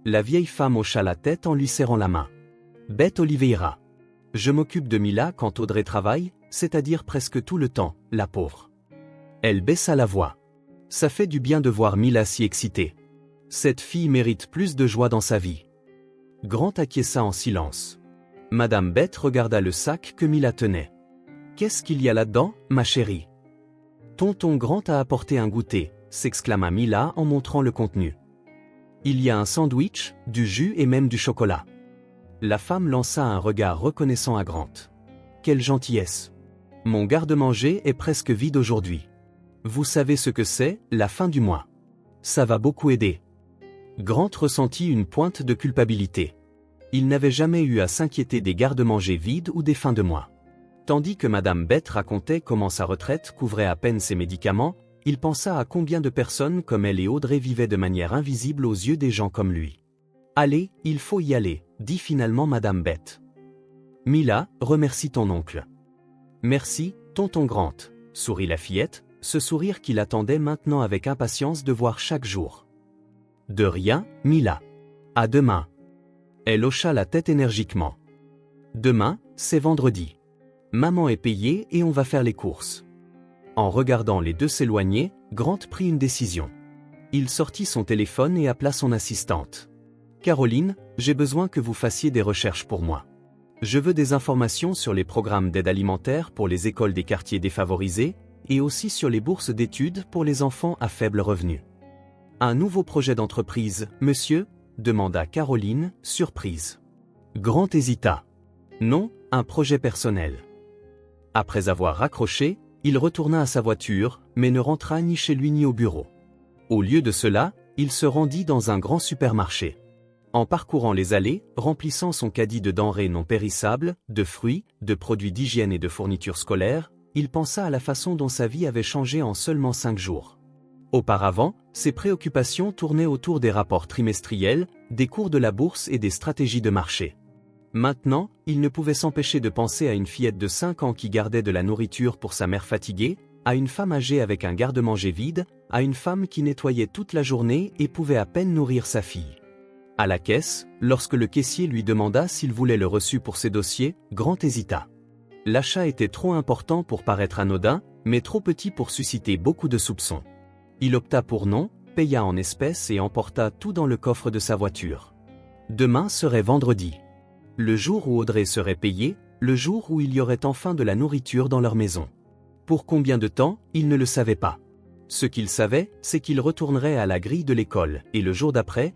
La vieille femme hocha la tête en lui serrant la main. « Beth Oliveira. Je m'occupe de Mila quand Audrey travaille, c'est-à-dire presque tout le temps, la pauvre. » Elle baissa la voix. « Ça fait du bien de voir Mila si excitée. Cette fille mérite plus de joie dans sa vie. » Grant acquiesça en silence. Madame Beth regarda le sac que Mila tenait. « Qu'est-ce qu'il y a là-dedans, ma chérie ?»« Tonton Grant a apporté un goûter », s'exclama Mila en montrant le contenu. « Il y a un sandwich, du jus et même du chocolat. » La femme lança un regard reconnaissant à Grant. « Quelle gentillesse. Mon garde-manger est presque vide aujourd'hui. Vous savez ce que c'est, la fin du mois. Ça va beaucoup aider. » Grant ressentit une pointe de culpabilité. Il n'avait jamais eu à s'inquiéter des garde-manger vides ou des fins de mois. Tandis que Madame Beth racontait comment sa retraite couvrait à peine ses médicaments, il pensa à combien de personnes comme elle et Audrey vivaient de manière invisible aux yeux des gens comme lui. « Allez, il faut y aller, » dit finalement Madame Beth. « Mila, remercie ton oncle. »« Merci, tonton Grant, » sourit la fillette, ce sourire qu'il attendait maintenant avec impatience de voir chaque jour. « De rien, Mila. À demain. » Elle hocha la tête énergiquement. « Demain, c'est vendredi. Maman est payée et on va faire les courses. » En regardant les deux s'éloigner, Grant prit une décision. Il sortit son téléphone et appela son assistante. « Caroline, j'ai besoin que vous fassiez des recherches pour moi. Je veux des informations sur les programmes d'aide alimentaire pour les écoles des quartiers défavorisés et aussi sur les bourses d'études pour les enfants à faible revenu. » « Un nouveau projet d'entreprise, monsieur ?» demanda Caroline, surprise. Grant hésita. « Non, un projet personnel. » Après avoir raccroché, il retourna à sa voiture, mais ne rentra ni chez lui ni au bureau. Au lieu de cela, il se rendit dans un grand supermarché. En parcourant les allées, remplissant son caddie de denrées non périssables, de fruits, de produits d'hygiène et de fournitures scolaires, il pensa à la façon dont sa vie avait changé en seulement 5 jours. Auparavant, ses préoccupations tournaient autour des rapports trimestriels, des cours de la bourse et des stratégies de marché. Maintenant, il ne pouvait s'empêcher de penser à une fillette de 5 ans qui gardait de la nourriture pour sa mère fatiguée, à une femme âgée avec un garde-manger vide, à une femme qui nettoyait toute la journée et pouvait à peine nourrir sa fille. À la caisse, lorsque le caissier lui demanda s'il voulait le reçu pour ses dossiers, Grant hésita. L'achat était trop important pour paraître anodin, mais trop petit pour susciter beaucoup de soupçons. Il opta pour non, paya en espèces et emporta tout dans le coffre de sa voiture. Demain serait vendredi. Le jour où Audrey serait payée, le jour où il y aurait enfin de la nourriture dans leur maison. Pour combien de temps, il ne le savait pas. Ce qu'il savait, c'est qu'il retournerait à la grille de l'école, et le jour d'après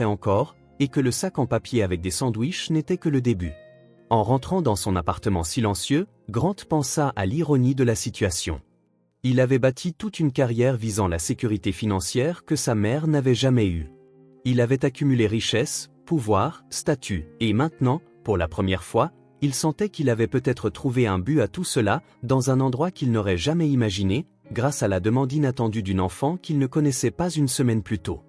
encore, et que le sac en papier avec des sandwichs n'était que le début. En rentrant dans son appartement silencieux, Grant pensa à l'ironie de la situation. Il avait bâti toute une carrière visant la sécurité financière que sa mère n'avait jamais eue. Il avait accumulé richesse, pouvoir, statut, et maintenant, pour la première fois, Il sentait qu'il avait peut-être trouvé un but à tout cela, dans un endroit qu'il n'aurait jamais imaginé, grâce à la demande inattendue d'une enfant qu'il ne connaissait pas une semaine plus tôt.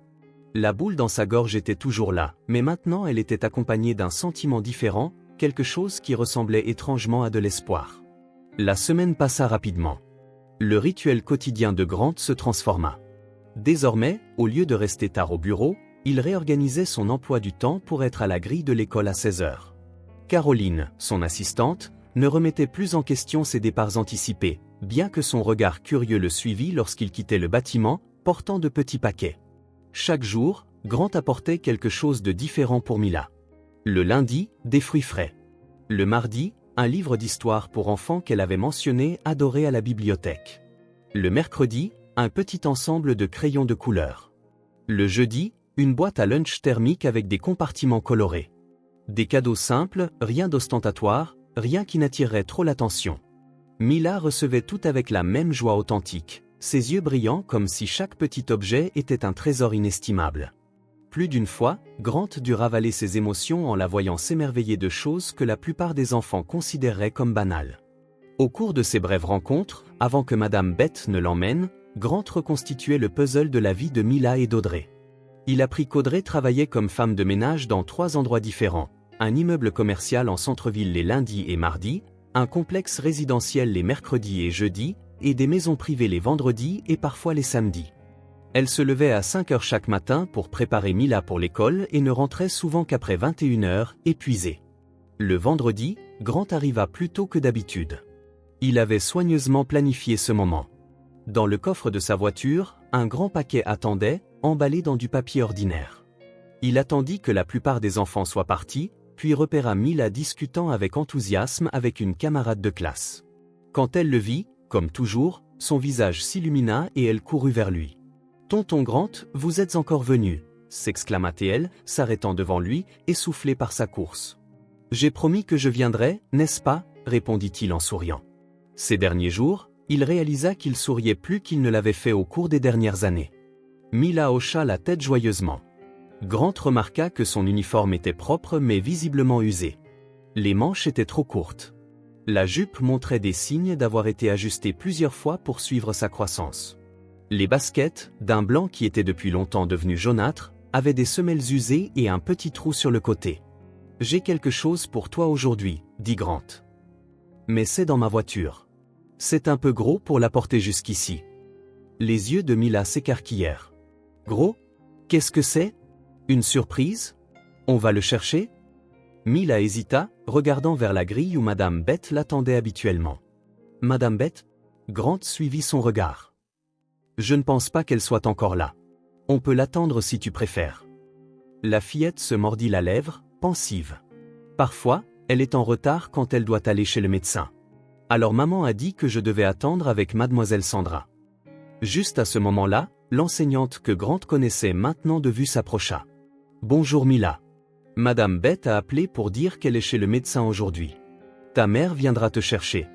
La boule dans sa gorge était toujours là, mais maintenant elle était accompagnée d'un sentiment différent, quelque chose qui ressemblait étrangement à de l'espoir. La semaine passa rapidement. Le rituel quotidien de Grant se transforma. Désormais, au lieu de rester tard au bureau, il réorganisait son emploi du temps pour être à la grille de l'école à 16 heures. Caroline, son assistante, ne remettait plus en question ses départs anticipés, bien que son regard curieux le suivît lorsqu'il quittait le bâtiment, portant de petits paquets. Chaque jour, Grant apportait quelque chose de différent pour Mila. Le lundi, des fruits frais. Le mardi, un livre d'histoire pour enfants qu'elle avait mentionné adorer à la bibliothèque. Le mercredi, un petit ensemble de crayons de couleur. Le jeudi, une boîte à lunch thermique avec des compartiments colorés. Des cadeaux simples, rien d'ostentatoire, rien qui n'attirerait trop l'attention. Mila recevait tout avec la même joie authentique, ses yeux brillants comme si chaque petit objet était un trésor inestimable. Plus d'une fois, Grant dut ravaler ses émotions en la voyant s'émerveiller de choses que la plupart des enfants considéreraient comme banales. Au cours de ces brèves rencontres, avant que Madame Beth ne l'emmène, Grant reconstituait le puzzle de la vie de Mila et d'Audrey. Il apprit qu'Audrey travaillait comme femme de ménage dans 3 endroits différents, un immeuble commercial en centre-ville les lundis et mardis, un complexe résidentiel les mercredis et jeudis, et des maisons privées les vendredis et parfois les samedis. Elle se levait à 5 heures chaque matin pour préparer Mila pour l'école et ne rentrait souvent qu'après 21 heures, épuisée. Le vendredi, Grant arriva plus tôt que d'habitude. Il avait soigneusement planifié ce moment. Dans le coffre de sa voiture, un grand paquet attendait, emballé dans du papier ordinaire. Il attendit que la plupart des enfants soient partis, puis repéra Mila discutant avec enthousiasme avec une camarade de classe. Quand elle le vit, comme toujours, son visage s'illumina et elle courut vers lui. « Tonton Grant, vous êtes encore venu » s'exclama-t-elle, s'arrêtant devant lui, essoufflée par sa course. « J'ai promis que je viendrais, n'est-ce pas » répondit-il en souriant. Ces derniers jours, il réalisa qu'il souriait plus qu'il ne l'avait fait au cours des dernières années. Mila hocha la tête joyeusement. Grant remarqua que son uniforme était propre mais visiblement usé. Les manches étaient trop courtes. La jupe montrait des signes d'avoir été ajustée plusieurs fois pour suivre sa croissance. Les baskets, d'un blanc qui était depuis longtemps devenu jaunâtre, avaient des semelles usées et un petit trou sur le côté. « J'ai quelque chose pour toi aujourd'hui, » dit Grant. « Mais c'est dans ma voiture. C'est un peu gros pour la porter jusqu'ici. » Les yeux de Mila s'écarquillèrent. « Gros? Qu'est-ce que c'est? Une surprise? On va le chercher ?» Mila hésita, regardant vers la grille où Madame Beth l'attendait habituellement. « Madame Beth ?» Grant suivit son regard. « Je ne pense pas qu'elle soit encore là. On peut l'attendre si tu préfères. » La fillette se mordit la lèvre, pensive. Parfois, elle est en retard quand elle doit aller chez le médecin. Alors maman a dit que je devais attendre avec mademoiselle Sandra. Juste à ce moment-là, l'enseignante que Grant connaissait maintenant de vue s'approcha. « Bonjour Mila. Madame Beth a appelé pour dire qu'elle est chez le médecin aujourd'hui. Ta mère viendra te chercher. »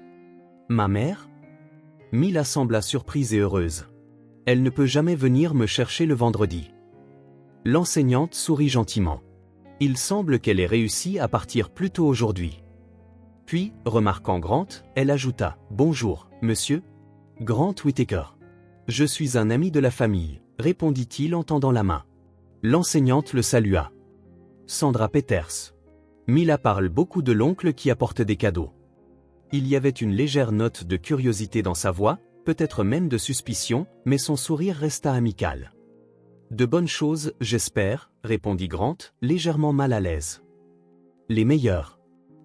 « Ma mère ?» Mila sembla surprise et heureuse. « Elle ne peut jamais venir me chercher le vendredi. » L'enseignante sourit gentiment. « Il semble qu'elle ait réussi à partir plus tôt aujourd'hui. » Puis, remarquant Grant, elle ajouta « Bonjour, monsieur. Grant Whittaker. Je suis un ami de la famille, » répondit-il en tendant la main. L'enseignante le salua. « Sandra Peters. Mila parle beaucoup de l'oncle qui apporte des cadeaux. » Il y avait une légère note de curiosité dans sa voix, peut-être même de suspicion, mais son sourire resta amical. « De bonnes choses, j'espère, » répondit Grant, légèrement mal à l'aise. « Les meilleures.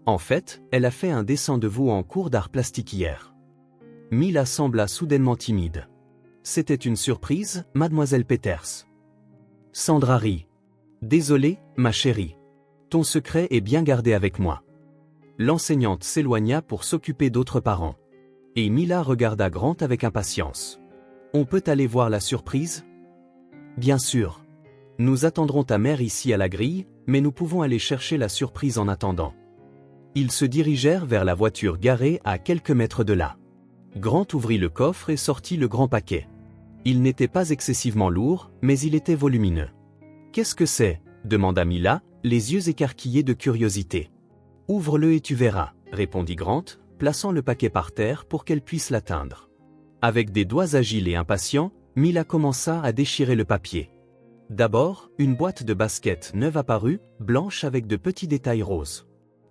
En fait, elle a fait un dessin de vous en cours d'art plastique hier. » Mila sembla soudainement timide. « C'était une surprise, mademoiselle Peters. » Sandra rit. « Désolée, ma chérie. Ton secret est bien gardé avec moi. » L'enseignante s'éloigna pour s'occuper d'autres parents. Et Mila regarda Grant avec impatience. « On peut aller voir la surprise ? » « Bien sûr. Nous attendrons ta mère ici à la grille, mais nous pouvons aller chercher la surprise en attendant. » Ils se dirigèrent vers la voiture garée à quelques mètres de là. Grant ouvrit le coffre et sortit le grand paquet. Il n'était pas excessivement lourd, mais il était volumineux. « Qu'est-ce que c'est ? » demanda Mila, les yeux écarquillés de curiosité. Ouvre-le et tu verras, répondit Grant, plaçant le paquet par terre pour qu'elle puisse l'atteindre. Avec des doigts agiles et impatients, Mila commença à déchirer le papier. D'abord, une boîte de basket neuve apparut, blanche avec de petits détails roses.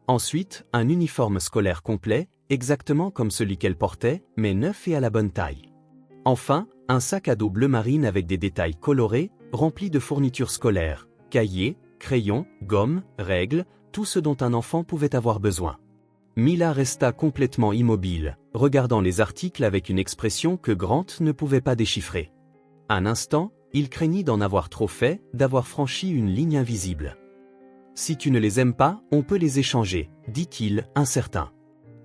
Ensuite, un uniforme scolaire complet, exactement comme celui qu'elle portait, mais neuf et à la bonne taille. Enfin, un sac à dos bleu marine avec des détails colorés, rempli de fournitures scolaires, cahiers, crayons, gommes, règles, tout ce dont un enfant pouvait avoir besoin. Mila resta complètement immobile, regardant les articles avec une expression que Grant ne pouvait pas déchiffrer. Un instant, il craignit d'en avoir trop fait, d'avoir franchi une ligne invisible. « Si tu ne les aimes pas, on peut les échanger, » dit-il, incertain.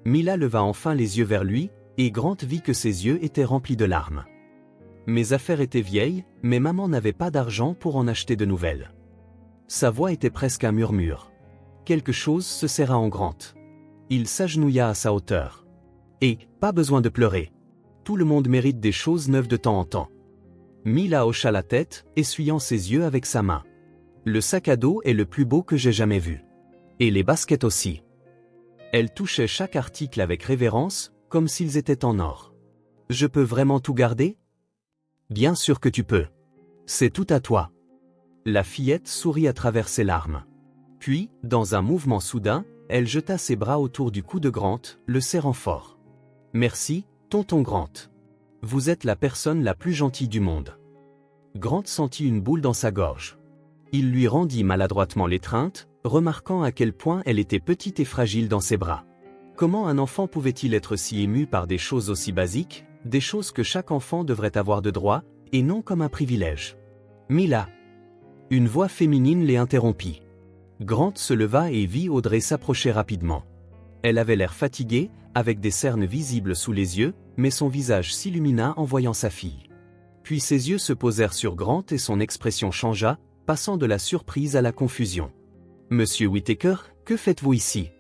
Mila leva enfin les yeux vers lui, et Grant vit que ses yeux étaient remplis de larmes. Mes affaires étaient vieilles, mais maman n'avait pas d'argent pour en acheter de nouvelles. Sa voix était presque un murmure. Quelque chose se serra en Grant. Il s'agenouilla à sa hauteur. Et, pas besoin de pleurer. Tout le monde mérite des choses neuves de temps en temps. Mila hocha la tête, essuyant ses yeux avec sa main. Le sac à dos est le plus beau que j'ai jamais vu. Et les baskets aussi. Elle touchait chaque article avec révérence, comme s'ils étaient en or. Je peux vraiment tout garder? Bien sûr que tu peux. C'est tout à toi. La fillette sourit à travers ses larmes. Puis, dans un mouvement soudain, elle jeta ses bras autour du cou de Grant, le serrant fort. Merci, tonton Grant. Vous êtes la personne la plus gentille du monde. Grant sentit une boule dans sa gorge. Il lui rendit maladroitement l'étreinte, remarquant à quel point elle était petite et fragile dans ses bras. Comment un enfant pouvait-il être si ému par des choses aussi basiques, des choses que chaque enfant devrait avoir de droit, et non comme un privilège? Mila. Une voix féminine les interrompit. Grant se leva et vit Audrey s'approcher rapidement. Elle avait l'air fatiguée, avec des cernes visibles sous les yeux, mais son visage s'illumina en voyant sa fille. Puis ses yeux se posèrent sur Grant et son expression changea, passant de la surprise à la confusion. « Monsieur Whittaker, que faites-vous ici ?»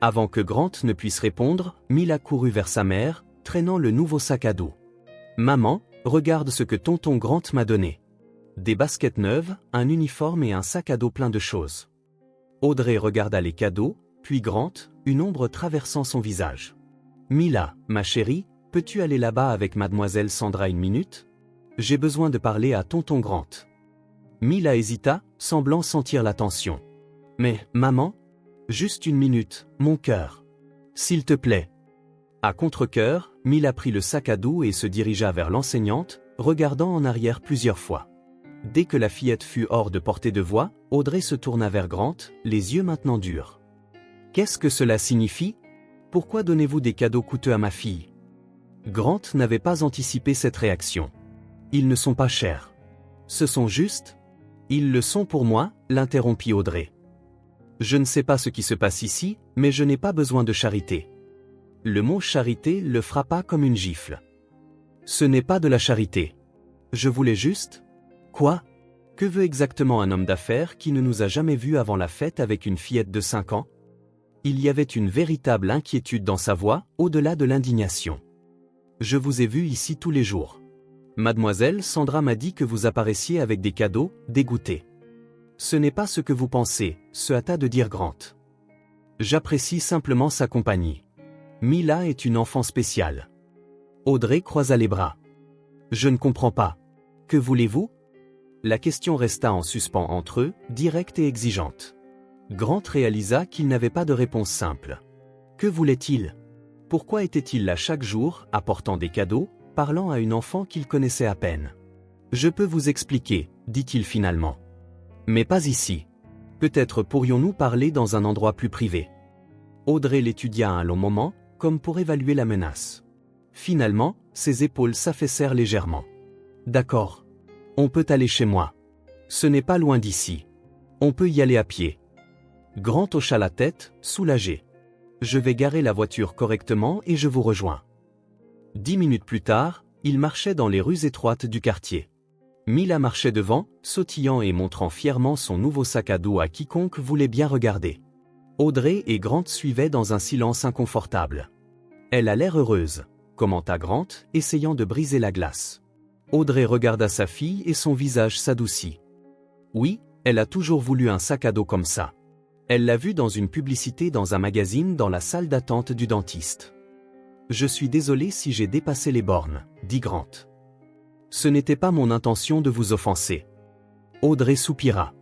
Avant que Grant ne puisse répondre, Mila courut vers sa mère, traînant le nouveau sac à dos. « Maman, regarde ce que tonton Grant m'a donné. » Des baskets neuves, un uniforme et un sac à dos plein de choses. Audrey regarda les cadeaux, puis Grant, une ombre traversant son visage. « Mila, ma chérie, peux-tu aller là-bas avec mademoiselle Sandra une minute? J'ai besoin de parler à tonton Grant. » Mila hésita, semblant sentir la tension. « Mais, maman? Juste une minute, mon cœur. S'il te plaît. » À contre-cœur, Mila prit le sac à dos et se dirigea vers l'enseignante, regardant en arrière plusieurs fois. Dès que la fillette fut hors de portée de voix, Audrey se tourna vers Grant, les yeux maintenant durs. « Qu'est-ce que cela signifie? Pourquoi donnez-vous des cadeaux coûteux à ma fille? » Grant n'avait pas anticipé cette réaction. « Ils ne sont pas chers. Ce sont juste? » « Ils le sont pour moi, » l'interrompit Audrey. « Je ne sais pas ce qui se passe ici, mais je n'ai pas besoin de charité. » Le mot charité le frappa comme une gifle. « Ce n'est pas de la charité. Je voulais juste... » Quoi? Que veut exactement un homme d'affaires qui ne nous a jamais vus avant la fête avec une fillette de 5 ans? Il y avait une véritable inquiétude dans sa voix, au-delà de l'indignation. « Je vous ai vu ici tous les jours. Mademoiselle Sandra m'a dit que vous apparaissiez avec des cadeaux, dégoûté. Ce n'est pas ce que vous pensez, se hâta de dire Grant. J'apprécie simplement sa compagnie. Mila est une enfant spéciale. Audrey croisa les bras. Je ne comprends pas. Que voulez-vous? La question resta en suspens entre eux, directe et exigeante. Grant réalisa qu'il n'avait pas de réponse simple. Que voulait-il? Pourquoi était-il là chaque jour, apportant des cadeaux, parlant à une enfant qu'il connaissait à peine? Je peux vous expliquer, dit-il finalement. Mais pas ici. Peut-être pourrions-nous parler dans un endroit plus privé. Audrey l'étudia un long moment, comme pour évaluer la menace. Finalement, ses épaules s'affaissèrent légèrement. D'accord. On peut aller chez moi. Ce n'est pas loin d'ici. On peut y aller à pied. Grant hocha la tête, soulagé. Je vais garer la voiture correctement et je vous rejoins. 10 minutes plus tard, il marchait dans les rues étroites du quartier. Mila marchait devant, sautillant et montrant fièrement son nouveau sac à dos à quiconque voulait bien regarder. Audrey et Grant suivaient dans un silence inconfortable. Elle a l'air heureuse, commenta Grant, essayant de briser la glace. Audrey regarda sa fille et son visage s'adoucit. Oui, elle a toujours voulu un sac à dos comme ça. Elle l'a vu dans une publicité dans un magazine dans la salle d'attente du dentiste. Je suis désolé si j'ai dépassé les bornes, dit Grant. Ce n'était pas mon intention de vous offenser. Audrey soupira.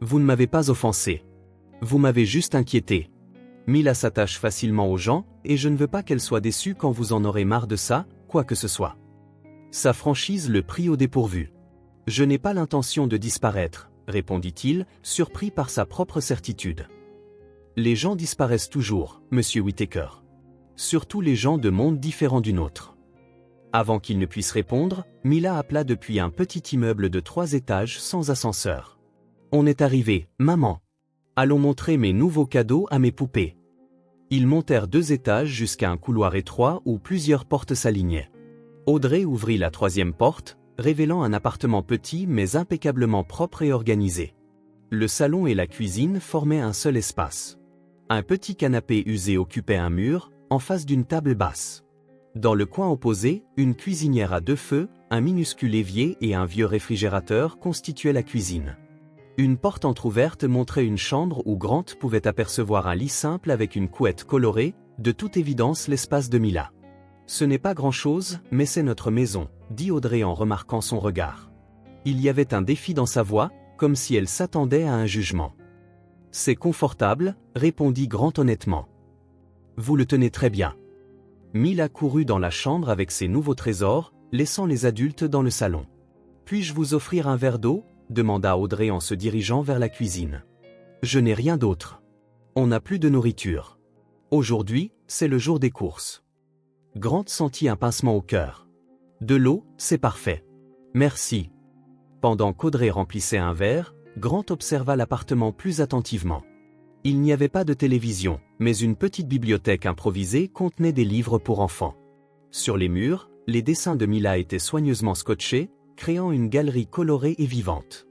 Vous ne m'avez pas offensé. Vous m'avez juste inquiété. Mila s'attache facilement aux gens, et je ne veux pas qu'elle soit déçue quand vous en aurez marre de ça, quoi que ce soit. Sa franchise le prit au dépourvu. Je n'ai pas l'intention de disparaître, répondit-il, surpris par sa propre certitude. Les gens disparaissent toujours, monsieur Whittaker. Surtout les gens de mondes différents du nôtre. Avant qu'il ne puisse répondre, Mila appela depuis un petit immeuble de 3 étages sans ascenseur. On est arrivé, maman. Allons montrer mes nouveaux cadeaux à mes poupées. Ils montèrent 2 étages jusqu'à un couloir étroit où plusieurs portes s'alignaient. Audrey ouvrit la 3e porte, révélant un appartement petit mais impeccablement propre et organisé. Le salon et la cuisine formaient un seul espace. Un petit canapé usé occupait un mur, en face d'une table basse. Dans le coin opposé, une cuisinière à 2 feux, un minuscule évier et un vieux réfrigérateur constituaient la cuisine. Une porte entr'ouverte montrait une chambre où Grant pouvait apercevoir un lit simple avec une couette colorée, de toute évidence l'espace de Mila. Ce n'est pas grand-chose, mais c'est notre maison, dit Audrey en remarquant son regard. Il y avait un défi dans sa voix, comme si elle s'attendait à un jugement. C'est confortable, répondit Grant honnêtement. Vous le tenez très bien. Mila courut dans la chambre avec ses nouveaux trésors, laissant les adultes dans le salon. Puis-je vous offrir un verre d'eau ? Demanda Audrey en se dirigeant vers la cuisine. Je n'ai rien d'autre. On n'a plus de nourriture. Aujourd'hui, c'est le jour des courses. Grant sentit un pincement au cœur. De l'eau, c'est parfait. Merci. Pendant qu'Audrey remplissait un verre, Grant observa l'appartement plus attentivement. Il n'y avait pas de télévision, mais une petite bibliothèque improvisée contenait des livres pour enfants. Sur les murs, les dessins de Mila étaient soigneusement scotchés, créant une galerie colorée et vivante.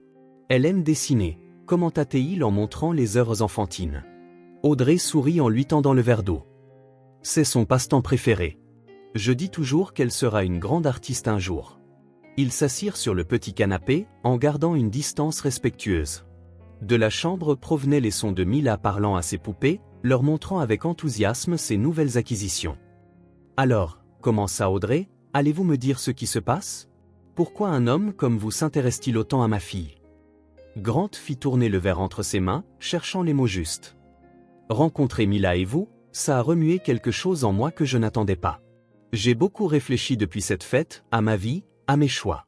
Elle aime dessiner, commenta-t-il en montrant les œuvres enfantines. Audrey sourit en lui tendant le verre d'eau. C'est son passe-temps préféré. Je dis toujours qu'elle sera une grande artiste un jour. Ils s'assirent sur le petit canapé, en gardant une distance respectueuse. De la chambre provenaient les sons de Mila parlant à ses poupées, leur montrant avec enthousiasme ses nouvelles acquisitions. Alors, commença Audrey, allez-vous me dire ce qui se passe ? Pourquoi un homme comme vous s'intéresse-t-il autant à ma fille ? Grant fit tourner le verre entre ses mains, cherchant les mots justes. Rencontrer Mila et vous, ça a remué quelque chose en moi que je n'attendais pas. J'ai beaucoup réfléchi depuis cette fête, à ma vie, à mes choix.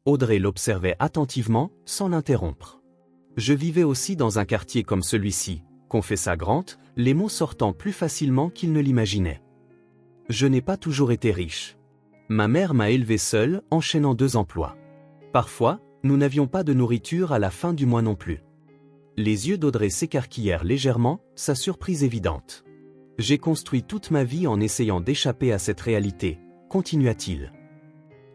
Audrey l'observait attentivement, sans l'interrompre. Je vivais aussi dans un quartier comme celui-ci, confessa Grant, les mots sortant plus facilement qu'il ne l'imaginait. Je n'ai pas toujours été riche. Ma mère m'a élevé seule, enchaînant 2 emplois. Parfois, nous n'avions pas de nourriture à la fin du mois non plus. Les yeux d'Audrey s'écarquillèrent légèrement, sa surprise évidente. J'ai construit toute ma vie en essayant d'échapper à cette réalité, continua-t-il.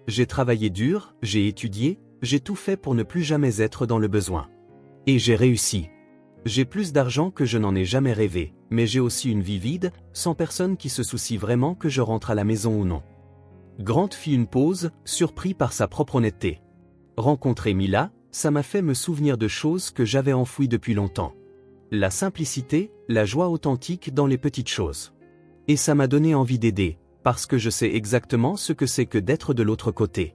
J'ai travaillé dur, j'ai étudié, j'ai tout fait pour ne plus jamais être dans le besoin. Et j'ai réussi. J'ai plus d'argent que je n'en ai jamais rêvé, mais j'ai aussi une vie vide, sans personne qui se soucie vraiment que je rentre à la maison ou non. Grant fit une pause, surpris par sa propre honnêteté. Rencontrer Mila, ça m'a fait me souvenir de choses que j'avais enfouies depuis longtemps. La simplicité, la joie authentique dans les petites choses. Et ça m'a donné envie d'aider, parce que je sais exactement ce que c'est que d'être de l'autre côté.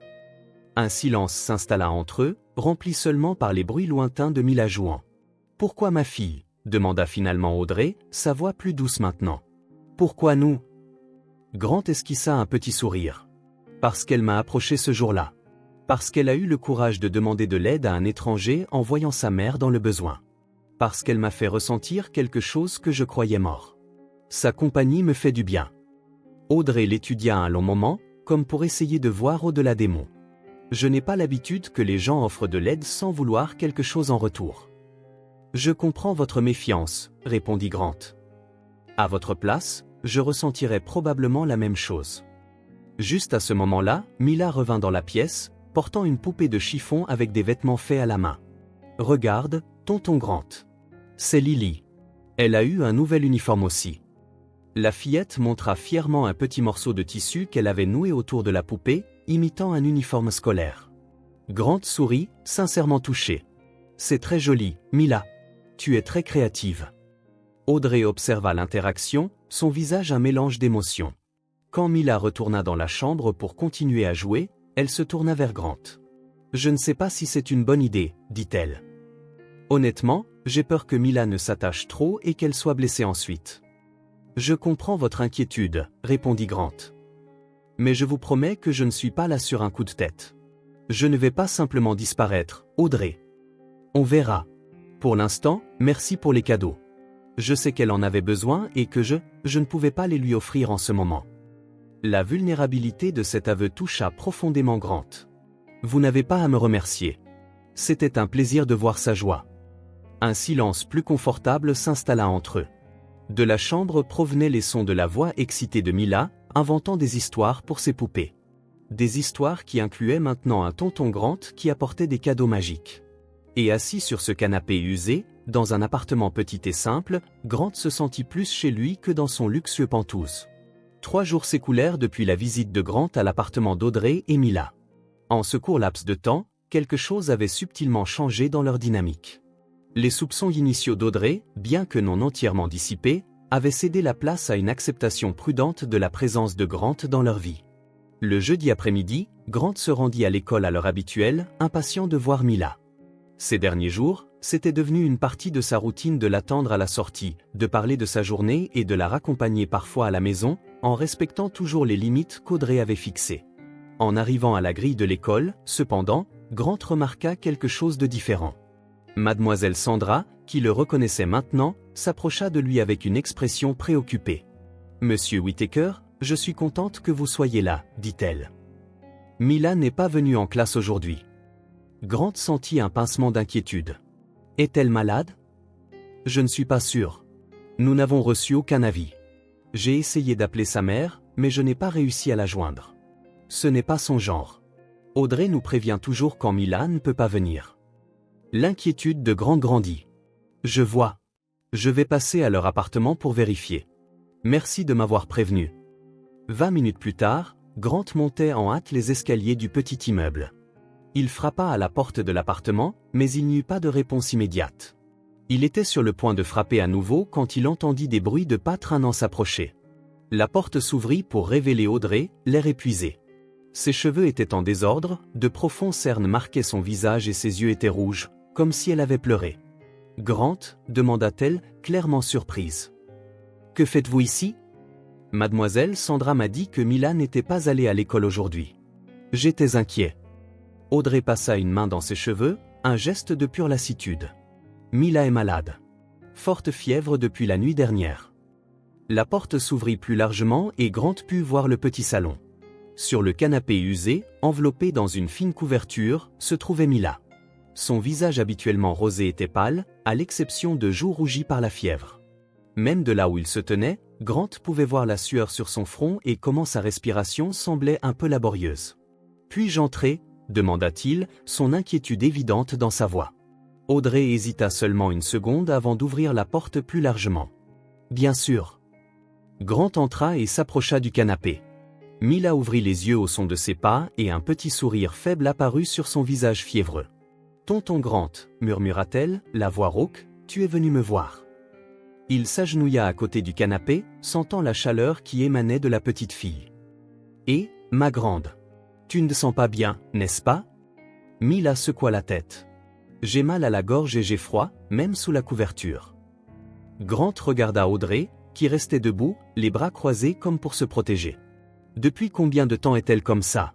Un silence s'installa entre eux, rempli seulement par les bruits lointains de Mila jouant. « Pourquoi ma fille ?» demanda finalement Audrey, sa voix plus douce maintenant. « Pourquoi nous ?» Grant esquissa un petit sourire. « Parce qu'elle m'a approché ce jour-là. Parce qu'elle a eu le courage de demander de l'aide à un étranger en voyant sa mère dans le besoin. Parce qu'elle m'a fait ressentir quelque chose que je croyais mort. Sa compagnie me fait du bien. » Audrey l'étudia un long moment, comme pour essayer de voir au-delà des mots. « Je n'ai pas l'habitude que les gens offrent de l'aide sans vouloir quelque chose en retour. »« Je comprends votre méfiance, » répondit Grant. « À votre place, je ressentirais probablement la même chose. » Juste à ce moment-là, Mila revint dans la pièce, portant une poupée de chiffon avec des vêtements faits à la main. « Regarde, tonton Grant. C'est Lily. Elle a eu un nouvel uniforme aussi. » La fillette montra fièrement un petit morceau de tissu qu'elle avait noué autour de la poupée, imitant un uniforme scolaire. Grant sourit, sincèrement touché. « C'est très joli, Mila. tu es très créative. Audrey observa l'interaction, son visage un mélange d'émotions. Quand Mila retourna dans la chambre pour continuer à jouer, elle se tourna vers Grant. Je ne sais pas si c'est une bonne idée, dit-elle. Honnêtement, j'ai peur que Mila ne s'attache trop et qu'elle soit blessée ensuite. Je comprends votre inquiétude, répondit Grant. Mais je vous promets que je ne suis pas là sur un coup de tête. Je ne vais pas simplement disparaître, Audrey. On verra. Pour l'instant, merci pour les cadeaux. Je sais qu'elle en avait besoin et que je ne pouvais pas les lui offrir en ce moment. La vulnérabilité de cet aveu toucha profondément Grant. Vous n'avez pas à me remercier. C'était un plaisir de voir sa joie. Un silence plus confortable s'installa entre eux. De la chambre provenaient les sons de la voix excitée de Mila, inventant des histoires pour ses poupées. Des histoires qui incluaient maintenant un tonton Grant qui apportait des cadeaux magiques. Et assis sur ce canapé usé, dans un appartement petit et simple, Grant se sentit plus chez lui que dans son luxueux penthouse. 3 jours s'écoulèrent depuis la visite de Grant à l'appartement d'Audrey et Mila. En ce court laps de temps, quelque chose avait subtilement changé dans leur dynamique. Les soupçons initiaux d'Audrey, bien que non entièrement dissipés, avaient cédé la place à une acceptation prudente de la présence de Grant dans leur vie. Le jeudi après-midi, Grant se rendit à l'école à l'heure habituelle, impatient de voir Mila. Ces derniers jours, c'était devenu une partie de sa routine de l'attendre à la sortie, de parler de sa journée et de la raccompagner parfois à la maison, en respectant toujours les limites qu'Audrey avait fixées. En arrivant à la grille de l'école, cependant, Grant remarqua quelque chose de différent. Mademoiselle Sandra, qui le reconnaissait maintenant, s'approcha de lui avec une expression préoccupée. « Monsieur Whittaker, je suis contente que vous soyez là, dit-elle. Mila n'est pas venue en classe aujourd'hui. » Grant sentit un pincement d'inquiétude. « Est-elle malade ? » ?»« Je ne suis pas sûr. Nous n'avons reçu aucun avis. J'ai essayé d'appeler sa mère, mais je n'ai pas réussi à la joindre. Ce n'est pas son genre. Audrey nous prévient toujours quand Mila ne peut pas venir. » L'inquiétude de Grant grandit. « Je vois. Je vais passer à leur appartement pour vérifier. Merci de m'avoir prévenu. » 20 minutes plus tard, Grant montait en hâte les escaliers du petit immeuble. Il frappa à la porte de l'appartement, mais il n'y eut pas de réponse immédiate. Il était sur le point de frapper à nouveau quand il entendit des bruits de pas traînant s'approcher. La porte s'ouvrit pour révéler Audrey, l'air épuisé. Ses cheveux étaient en désordre, de profonds cernes marquaient son visage et ses yeux étaient rouges, comme si elle avait pleuré. « Grant » demanda-t-elle, clairement surprise. « Que faites-vous ici ? Mademoiselle Sandra m'a dit que Mila n'était pas allée à l'école aujourd'hui. J'étais inquiet. » Audrey passa une main dans ses cheveux, un geste de pure lassitude. « Mila est malade. Forte fièvre depuis la nuit dernière. » La porte s'ouvrit plus largement et Grant put voir le petit salon. Sur le canapé usé, enveloppé dans une fine couverture, se trouvait Mila. Son visage habituellement rosé était pâle, à l'exception de joues rougies par la fièvre. Même de là où il se tenait, Grant pouvait voir la sueur sur son front et comment sa respiration semblait un peu laborieuse. « Puis-je entrer ?» demanda-t-il, son inquiétude évidente dans sa voix. Audrey hésita seulement une seconde avant d'ouvrir la porte plus largement. « Bien sûr. » Grant entra et s'approcha du canapé. Mila ouvrit les yeux au son de ses pas et un petit sourire faible apparut sur son visage fiévreux. « Tonton Grant, » murmura-t-elle, la voix rauque, « tu es venu me voir. » Il s'agenouilla à côté du canapé, sentant la chaleur qui émanait de la petite fille. « Et, ma grande, tu ne te sens pas bien, n'est-ce pas ?» Mila secoua la tête. « J'ai mal à la gorge et j'ai froid, même sous la couverture. » Grant regarda Audrey, qui restait debout, les bras croisés comme pour se protéger. « Depuis combien de temps est-elle comme ça ? »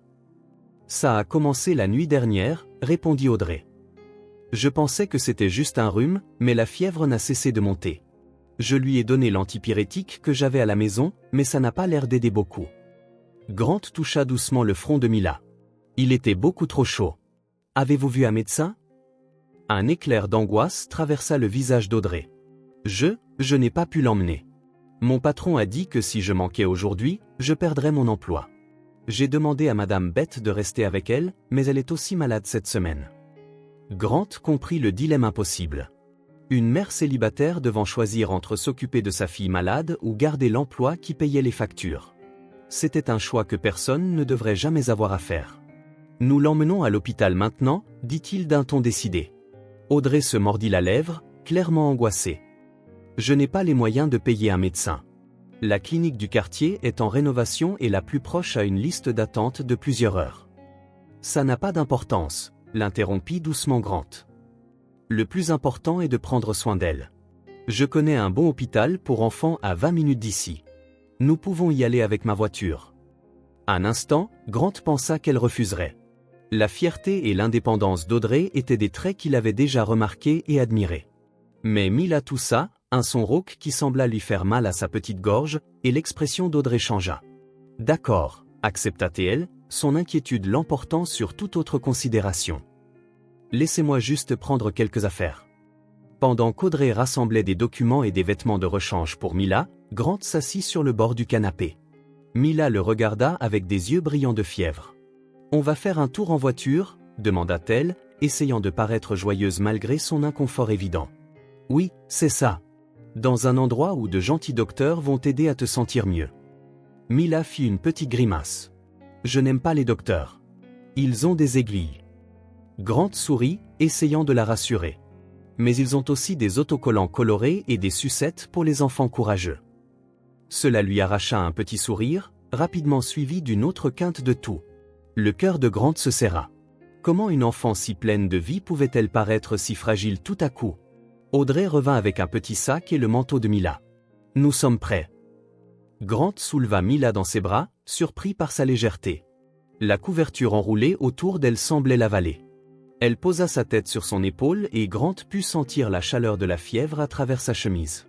« Ça a commencé la nuit dernière, » répondit Audrey. « Je pensais que c'était juste un rhume, mais la fièvre n'a cessé de monter. Je lui ai donné l'antipyrétique que j'avais à la maison, mais ça n'a pas l'air d'aider beaucoup. » Grant toucha doucement le front de Mila. Il était beaucoup trop chaud. « Avez-vous vu un médecin ?» Un éclair d'angoisse traversa le visage d'Audrey. « Je n'ai pas pu l'emmener. Mon patron a dit que si je manquais aujourd'hui, je perdrais mon emploi. J'ai demandé à Madame Beth de rester avec elle, mais elle est aussi malade cette semaine. » Grant comprit le dilemme impossible. Une mère célibataire devant choisir entre s'occuper de sa fille malade ou garder l'emploi qui payait les factures. C'était un choix que personne ne devrait jamais avoir à faire. « Nous l'emmenons à l'hôpital maintenant, dit-il d'un ton décidé. Audrey se mordit la lèvre, clairement angoissée. Je n'ai pas les moyens de payer un médecin. La clinique du quartier est en rénovation et la plus proche a une liste d'attente de plusieurs heures. Ça n'a pas d'importance, l'interrompit doucement Grant. Le plus important est de prendre soin d'elle. Je connais un bon hôpital pour enfants à 20 minutes d'ici. Nous pouvons y aller avec ma voiture. Un instant, Grant pensa qu'elle refuserait. La fierté et l'indépendance d'Audrey étaient des traits qu'il avait déjà remarqués et admirés. Mais Mila toussa, un son rauque qui sembla lui faire mal à sa petite gorge, et l'expression d'Audrey changea. D'accord, accepta-t-elle, son inquiétude l'emportant sur toute autre considération. Laissez-moi juste prendre quelques affaires. Pendant qu'Audrey rassemblait des documents et des vêtements de rechange pour Mila, Grant s'assit sur le bord du canapé. Mila le regarda avec des yeux brillants de fièvre. « On va faire un tour en voiture ?» demanda-t-elle, essayant de paraître joyeuse malgré son inconfort évident. « Oui, c'est ça. Dans un endroit où de gentils docteurs vont t'aider à te sentir mieux. » Mila fit une petite grimace. « Je n'aime pas les docteurs. Ils ont des aiguilles. » Grant sourit, essayant de la rassurer. Mais ils ont aussi des autocollants colorés et des sucettes pour les enfants courageux. Cela lui arracha un petit sourire, rapidement suivi d'une autre quinte de toux. Le cœur de Grant se serra. Comment une enfant si pleine de vie pouvait-elle paraître si fragile tout à coup? Audrey revint avec un petit sac et le manteau de Mila. « Nous sommes prêts. » Grant souleva Mila dans ses bras, surpris par sa légèreté. La couverture enroulée autour d'elle semblait l'avaler. Elle posa sa tête sur son épaule et Grant put sentir la chaleur de la fièvre à travers sa chemise.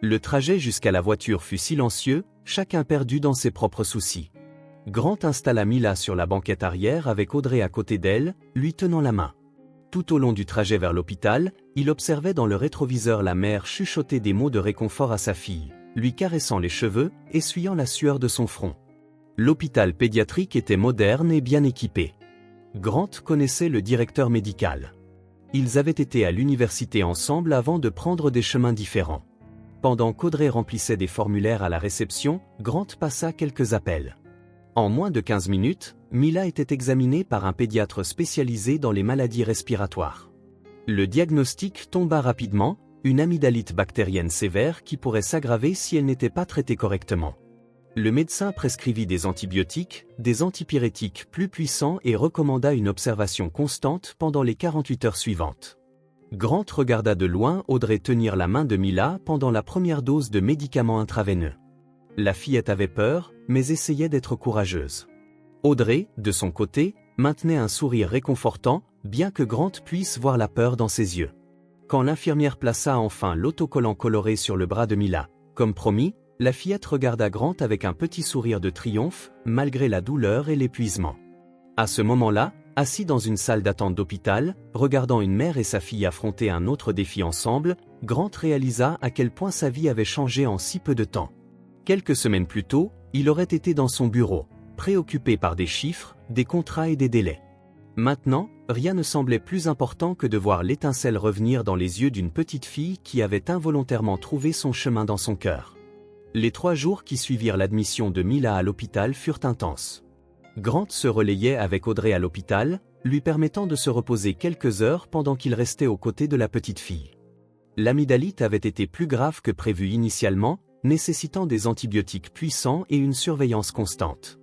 Le trajet jusqu'à la voiture fut silencieux, chacun perdu dans ses propres soucis. Grant installa Mila sur la banquette arrière avec Audrey à côté d'elle, lui tenant la main. Tout au long du trajet vers l'hôpital, il observait dans le rétroviseur la mère chuchoter des mots de réconfort à sa fille, lui caressant les cheveux, essuyant la sueur de son front. L'hôpital pédiatrique était moderne et bien équipé. Grant connaissait le directeur médical. Ils avaient été à l'université ensemble avant de prendre des chemins différents. Pendant qu'Audrey remplissait des formulaires à la réception, Grant passa quelques appels. En moins de 15 minutes, Mila était examinée par un pédiatre spécialisé dans les maladies respiratoires. Le diagnostic tomba rapidement, une amygdalite bactérienne sévère qui pourrait s'aggraver si elle n'était pas traitée correctement. Le médecin prescrivit des antibiotiques, des antipyrétiques plus puissants et recommanda une observation constante pendant les 48 heures suivantes. Grant regarda de loin Audrey tenir la main de Mila pendant la première dose de médicaments intraveineux. La fillette avait peur, mais essayait d'être courageuse. Audrey, de son côté, maintenait un sourire réconfortant, bien que Grant puisse voir la peur dans ses yeux. Quand l'infirmière plaça enfin l'autocollant coloré sur le bras de Mila, comme promis, la fillette regarda Grant avec un petit sourire de triomphe, malgré la douleur et l'épuisement. À ce moment-là, assis dans une salle d'attente d'hôpital, regardant une mère et sa fille affronter un autre défi ensemble, Grant réalisa à quel point sa vie avait changé en si peu de temps. Quelques semaines plus tôt, il aurait été dans son bureau, préoccupé par des chiffres, des contrats et des délais. Maintenant, rien ne semblait plus important que de voir l'étincelle revenir dans les yeux d'une petite fille qui avait involontairement trouvé son chemin dans son cœur. Les 3 jours qui suivirent l'admission de Mila à l'hôpital furent intenses. Grant se relayait avec Audrey à l'hôpital, lui permettant de se reposer quelques heures pendant qu'il restait aux côtés de la petite fille. L'amygdalite avait été plus grave que prévu initialement, nécessitant des antibiotiques puissants et une surveillance constante.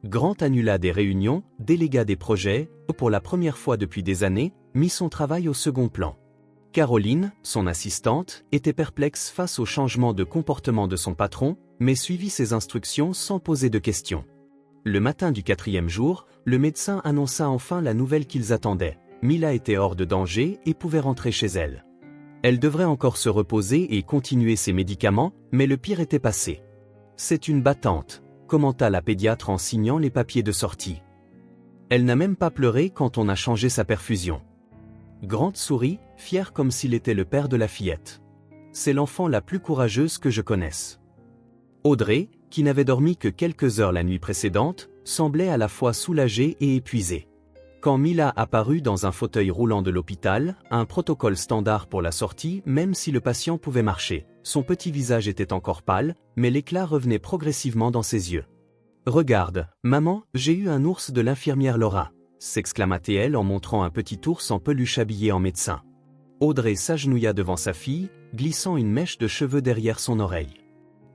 Grant annula des réunions, délégua des projets, pour la première fois depuis des années, mit son travail au second plan. Caroline, son assistante, était perplexe face au changement de comportement de son patron, mais suivit ses instructions sans poser de questions. Le matin du 4e jour, le médecin annonça enfin la nouvelle qu'ils attendaient. Mila était hors de danger et pouvait rentrer chez elle. Elle devrait encore se reposer et continuer ses médicaments, mais le pire était passé. « C'est une battante », commenta la pédiatre en signant les papiers de sortie. Elle n'a même pas pleuré quand on a changé sa perfusion. Grant sourit, fier comme s'il était le père de la fillette. C'est l'enfant la plus courageuse que je connaisse. Audrey, qui n'avait dormi que quelques heures la nuit précédente, semblait à la fois soulagée et épuisée. Quand Mila apparut dans un fauteuil roulant de l'hôpital, un protocole standard pour la sortie même si le patient pouvait marcher, son petit visage était encore pâle, mais l'éclat revenait progressivement dans ses yeux. « Regarde, maman, j'ai eu un ours de l'infirmière Laura », s'exclama-t-elle en montrant un petit ours en peluche habillé en médecin. Audrey s'agenouilla devant sa fille, glissant une mèche de cheveux derrière son oreille.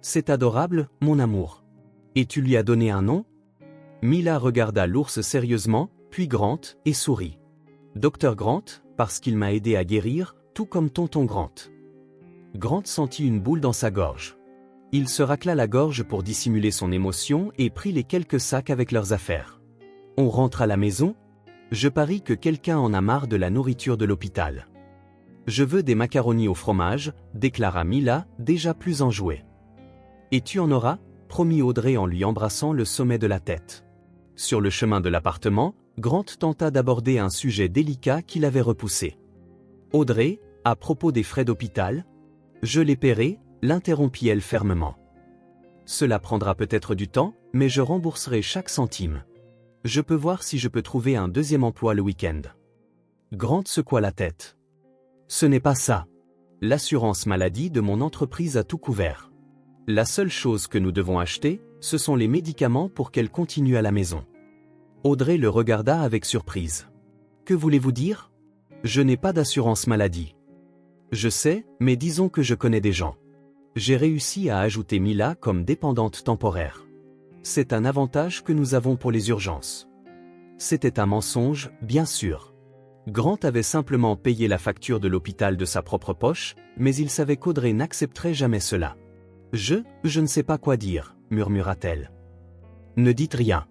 C'est adorable, mon amour. Et tu lui as donné un nom? Mila regarda l'ours sérieusement, puis Grant, et sourit. Docteur Grant, parce qu'il m'a aidé à guérir, tout comme tonton Grant. Grant sentit une boule dans sa gorge. Il se racla la gorge pour dissimuler son émotion et prit les quelques sacs avec leurs affaires. On rentre à la maison? Je parie que quelqu'un en a marre de la nourriture de l'hôpital. Je veux des macaronis au fromage, déclara Mila, déjà plus enjouée. Et tu en auras? Promit Audrey en lui embrassant le sommet de la tête. Sur le chemin de l'appartement, Grant tenta d'aborder un sujet délicat qu'il avait repoussé. Audrey, à propos des frais d'hôpital? Je les paierai, l'interrompit-elle fermement. Cela prendra peut-être du temps, mais je rembourserai chaque centime. Je peux voir si je peux trouver un deuxième emploi le week-end. Grant secoua la tête. Ce n'est pas ça. L'assurance maladie de mon entreprise a tout couvert. La seule chose que nous devons acheter, ce sont les médicaments pour qu'elle continue à la maison. Audrey le regarda avec surprise. Que voulez-vous dire? Je n'ai pas d'assurance maladie. Je sais, mais disons que je connais des gens. J'ai réussi à ajouter Mila comme dépendante temporaire. C'est un avantage que nous avons pour les urgences. C'était un mensonge, bien sûr. Grant avait simplement payé la facture de l'hôpital de sa propre poche, mais il savait qu'Audrey n'accepterait jamais cela. Je ne sais pas quoi dire, murmura-t-elle. Ne dites rien.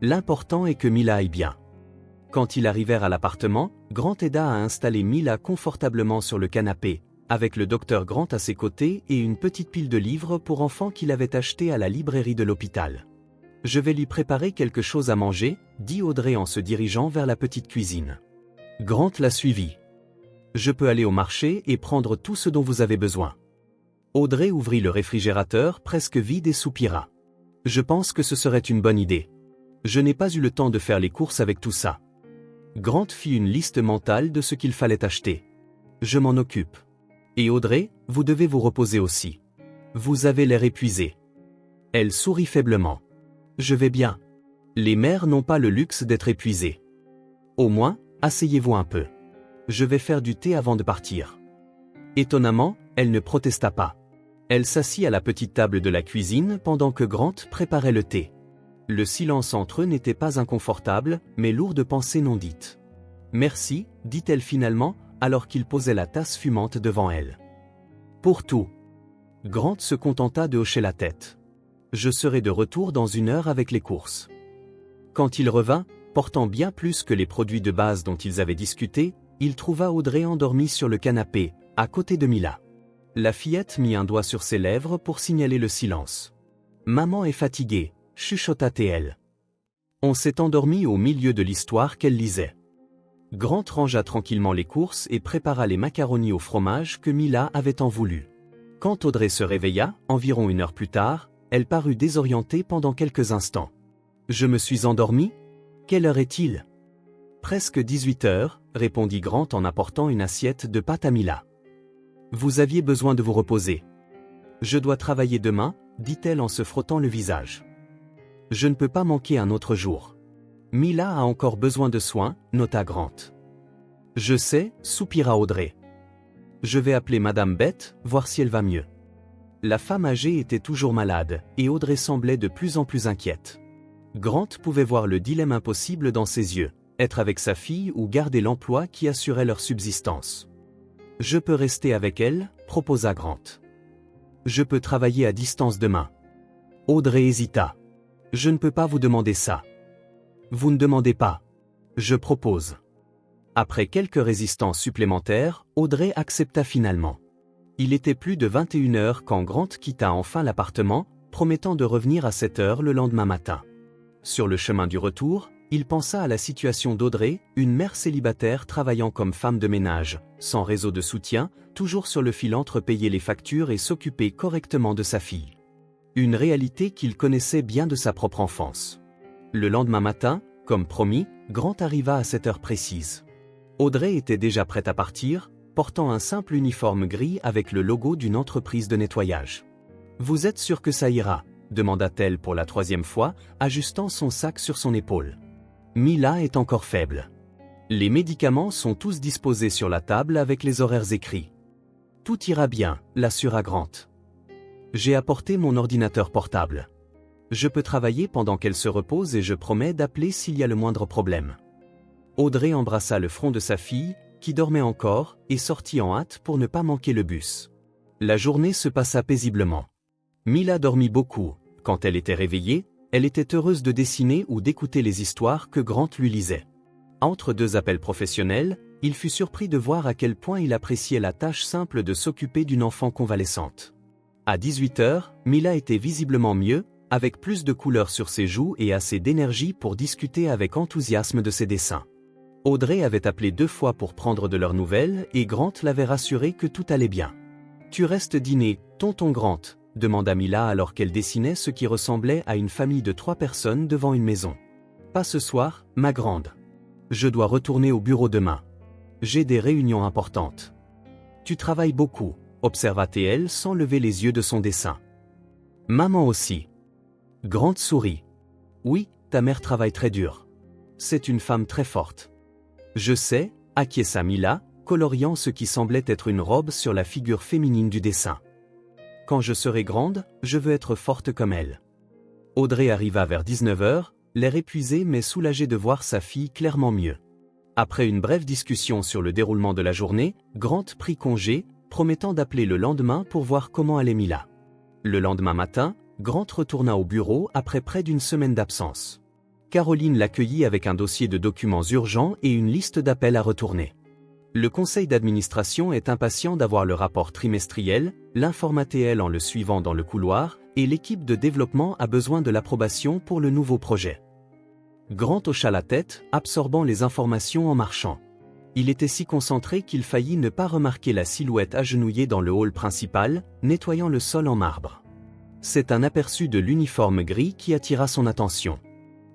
L'important est que Mila aille bien. Quand ils arrivèrent à l'appartement, Grant aida à installer Mila confortablement sur le canapé, avec le docteur Grant à ses côtés et une petite pile de livres pour enfants qu'il avait achetés à la librairie de l'hôpital. Je vais lui préparer quelque chose à manger, dit Audrey en se dirigeant vers la petite cuisine. Grant la suivit. Je peux aller au marché et prendre tout ce dont vous avez besoin. Audrey ouvrit le réfrigérateur presque vide et soupira. Je pense que ce serait une bonne idée. Je n'ai pas eu le temps de faire les courses avec tout ça. Grant fit une liste mentale de ce qu'il fallait acheter. Je m'en occupe. Et Audrey, vous devez vous reposer aussi. Vous avez l'air épuisée. Elle sourit faiblement. Je vais bien. Les mères n'ont pas le luxe d'être épuisées. Au moins, asseyez-vous un peu. Je vais faire du thé avant de partir. Étonnamment, elle ne protesta pas. Elle s'assit à la petite table de la cuisine pendant que Grant préparait le thé. Le silence entre eux n'était pas inconfortable, mais lourd de pensées non dites. Merci, dit-elle finalement, alors qu'il posait la tasse fumante devant elle. Pour tout. Grant se contenta de hocher la tête. Je serai de retour dans 1 heure avec les courses. Quand il revint, portant bien plus que les produits de base dont ils avaient discuté, il trouva Audrey endormie sur le canapé, à côté de Mila. La fillette mit un doigt sur ses lèvres pour signaler le silence. Maman est fatiguée, chuchota-t-elle. On s'est endormi au milieu de l'histoire qu'elle lisait. Grant rangea tranquillement les courses et prépara les macaronis au fromage que Mila avait tant voulu. Quand Audrey se réveilla, environ 1 heure plus tard, elle parut désorientée pendant quelques instants. Je me suis endormie? Quelle heure est-il? Presque 18 heures, répondit Grant en apportant une assiette de pâte à Mila. Vous aviez besoin de vous reposer. Je dois travailler demain, dit-elle en se frottant le visage. Je ne peux pas manquer un autre jour. Mila a encore besoin de soins, nota Grant. Je sais, soupira Audrey. Je vais appeler Madame Beth, voir si elle va mieux. La femme âgée était toujours malade, et Audrey semblait de plus en plus inquiète. Grant pouvait voir le dilemme impossible dans ses yeux, être avec sa fille ou garder l'emploi qui assurait leur subsistance. Je peux rester avec elle, proposa Grant. Je peux travailler à distance demain. Audrey hésita. Je ne peux pas vous demander ça. Vous ne demandez pas. Je propose. Après quelques résistances supplémentaires, Audrey accepta finalement. Il était plus de 21 heures quand Grant quitta enfin l'appartement, promettant de revenir à 7 heures le lendemain matin. Sur le chemin du retour, il pensa à la situation d'Audrey, une mère célibataire travaillant comme femme de ménage, sans réseau de soutien, toujours sur le fil entre payer les factures et s'occuper correctement de sa fille. Une réalité qu'il connaissait bien de sa propre enfance. Le lendemain matin, comme promis, Grant arriva à 7 heures précises. Audrey était déjà prête à partir, portant un simple uniforme gris avec le logo d'une entreprise de nettoyage. « Vous êtes sûr que ça ira ?» demanda-t-elle pour la 3e fois, ajustant son sac sur son épaule. Mila est encore faible. Les médicaments sont tous disposés sur la table avec les horaires écrits. Tout ira bien, l'assura Grant. J'ai apporté mon ordinateur portable. Je peux travailler pendant qu'elle se repose et je promets d'appeler s'il y a le moindre problème. Audrey embrassa le front de sa fille, qui dormait encore, et sortit en hâte pour ne pas manquer le bus. La journée se passa paisiblement. Mila dormit beaucoup. Quand elle était réveillée, elle était heureuse de dessiner ou d'écouter les histoires que Grant lui lisait. Entre deux appels professionnels, il fut surpris de voir à quel point il appréciait la tâche simple de s'occuper d'une enfant convalescente. À 18 heures, Mila était visiblement mieux, avec plus de couleurs sur ses joues et assez d'énergie pour discuter avec enthousiasme de ses dessins. Audrey avait appelé 2 fois pour prendre de leurs nouvelles et Grant l'avait rassuré que tout allait bien. « Tu restes dîner, tonton Grant ?» demanda Mila alors qu'elle dessinait ce qui ressemblait à une famille de 3 personnes devant une maison. « Pas ce soir, ma grande. Je dois retourner au bureau demain. J'ai des réunions importantes. »« Tu travailles beaucoup » observa-t-elle sans lever les yeux de son dessin. « Maman aussi. » Grant sourit. « Oui, ta mère travaille très dur. C'est une femme très forte. »« Je sais » acquiesça Mila, coloriant ce qui semblait être une robe sur la figure féminine du dessin. « Quand je serai grande, je veux être forte comme elle. » Audrey arriva vers 19 heures, l'air épuisé mais soulagé de voir sa fille clairement mieux. Après une brève discussion sur le déroulement de la journée, Grant prit congé, promettant d'appeler le lendemain pour voir comment allait Mila. Le lendemain matin, Grant retourna au bureau après près d'une semaine d'absence. Caroline l'accueillit avec un dossier de documents urgents et une liste d'appels à retourner. Le conseil d'administration est impatient d'avoir le rapport trimestriel, l'informa-TL en le suivant dans le couloir, et l'équipe de développement a besoin de l'approbation pour le nouveau projet. Grant hocha la tête, absorbant les informations en marchant. Il était si concentré qu'il faillit ne pas remarquer la silhouette agenouillée dans le hall principal, nettoyant le sol en marbre. C'est un aperçu de l'uniforme gris qui attira son attention.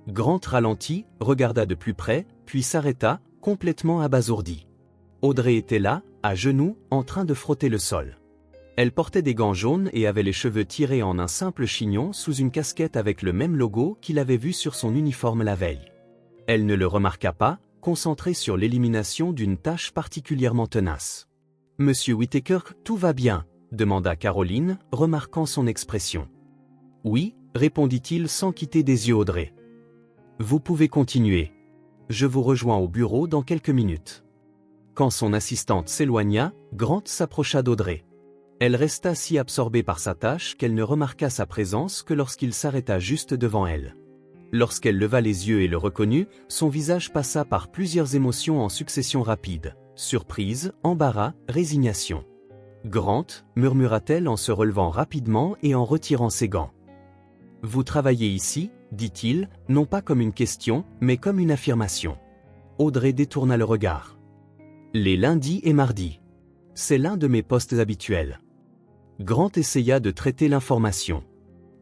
Grant ralentit, regarda de plus près, puis s'arrêta, complètement abasourdi. Audrey était là, à genoux, en train de frotter le sol. Elle portait des gants jaunes et avait les cheveux tirés en un simple chignon sous une casquette avec le même logo qu'il avait vu sur son uniforme la veille. Elle ne le remarqua pas, concentrée sur l'élimination d'une tâche particulièrement tenace. « Monsieur Whittaker, tout va bien ?» demanda Caroline, remarquant son expression. « Oui » répondit-il sans quitter des yeux Audrey. « Vous pouvez continuer. Je vous rejoins au bureau dans quelques minutes. » Quand son assistante s'éloigna, Grant s'approcha d'Audrey. Elle resta si absorbée par sa tâche qu'elle ne remarqua sa présence que lorsqu'il s'arrêta juste devant elle. Lorsqu'elle leva les yeux et le reconnut, son visage passa par plusieurs émotions en succession rapide. Surprise, embarras, résignation. « Grant » murmura-t-elle en se relevant rapidement et en retirant ses gants. « Vous travaillez ici » dit-il, non pas comme une question, mais comme une affirmation. Audrey détourna le regard. « Les lundis et mardis. C'est l'un de mes postes habituels. » Grant essaya de traiter l'information.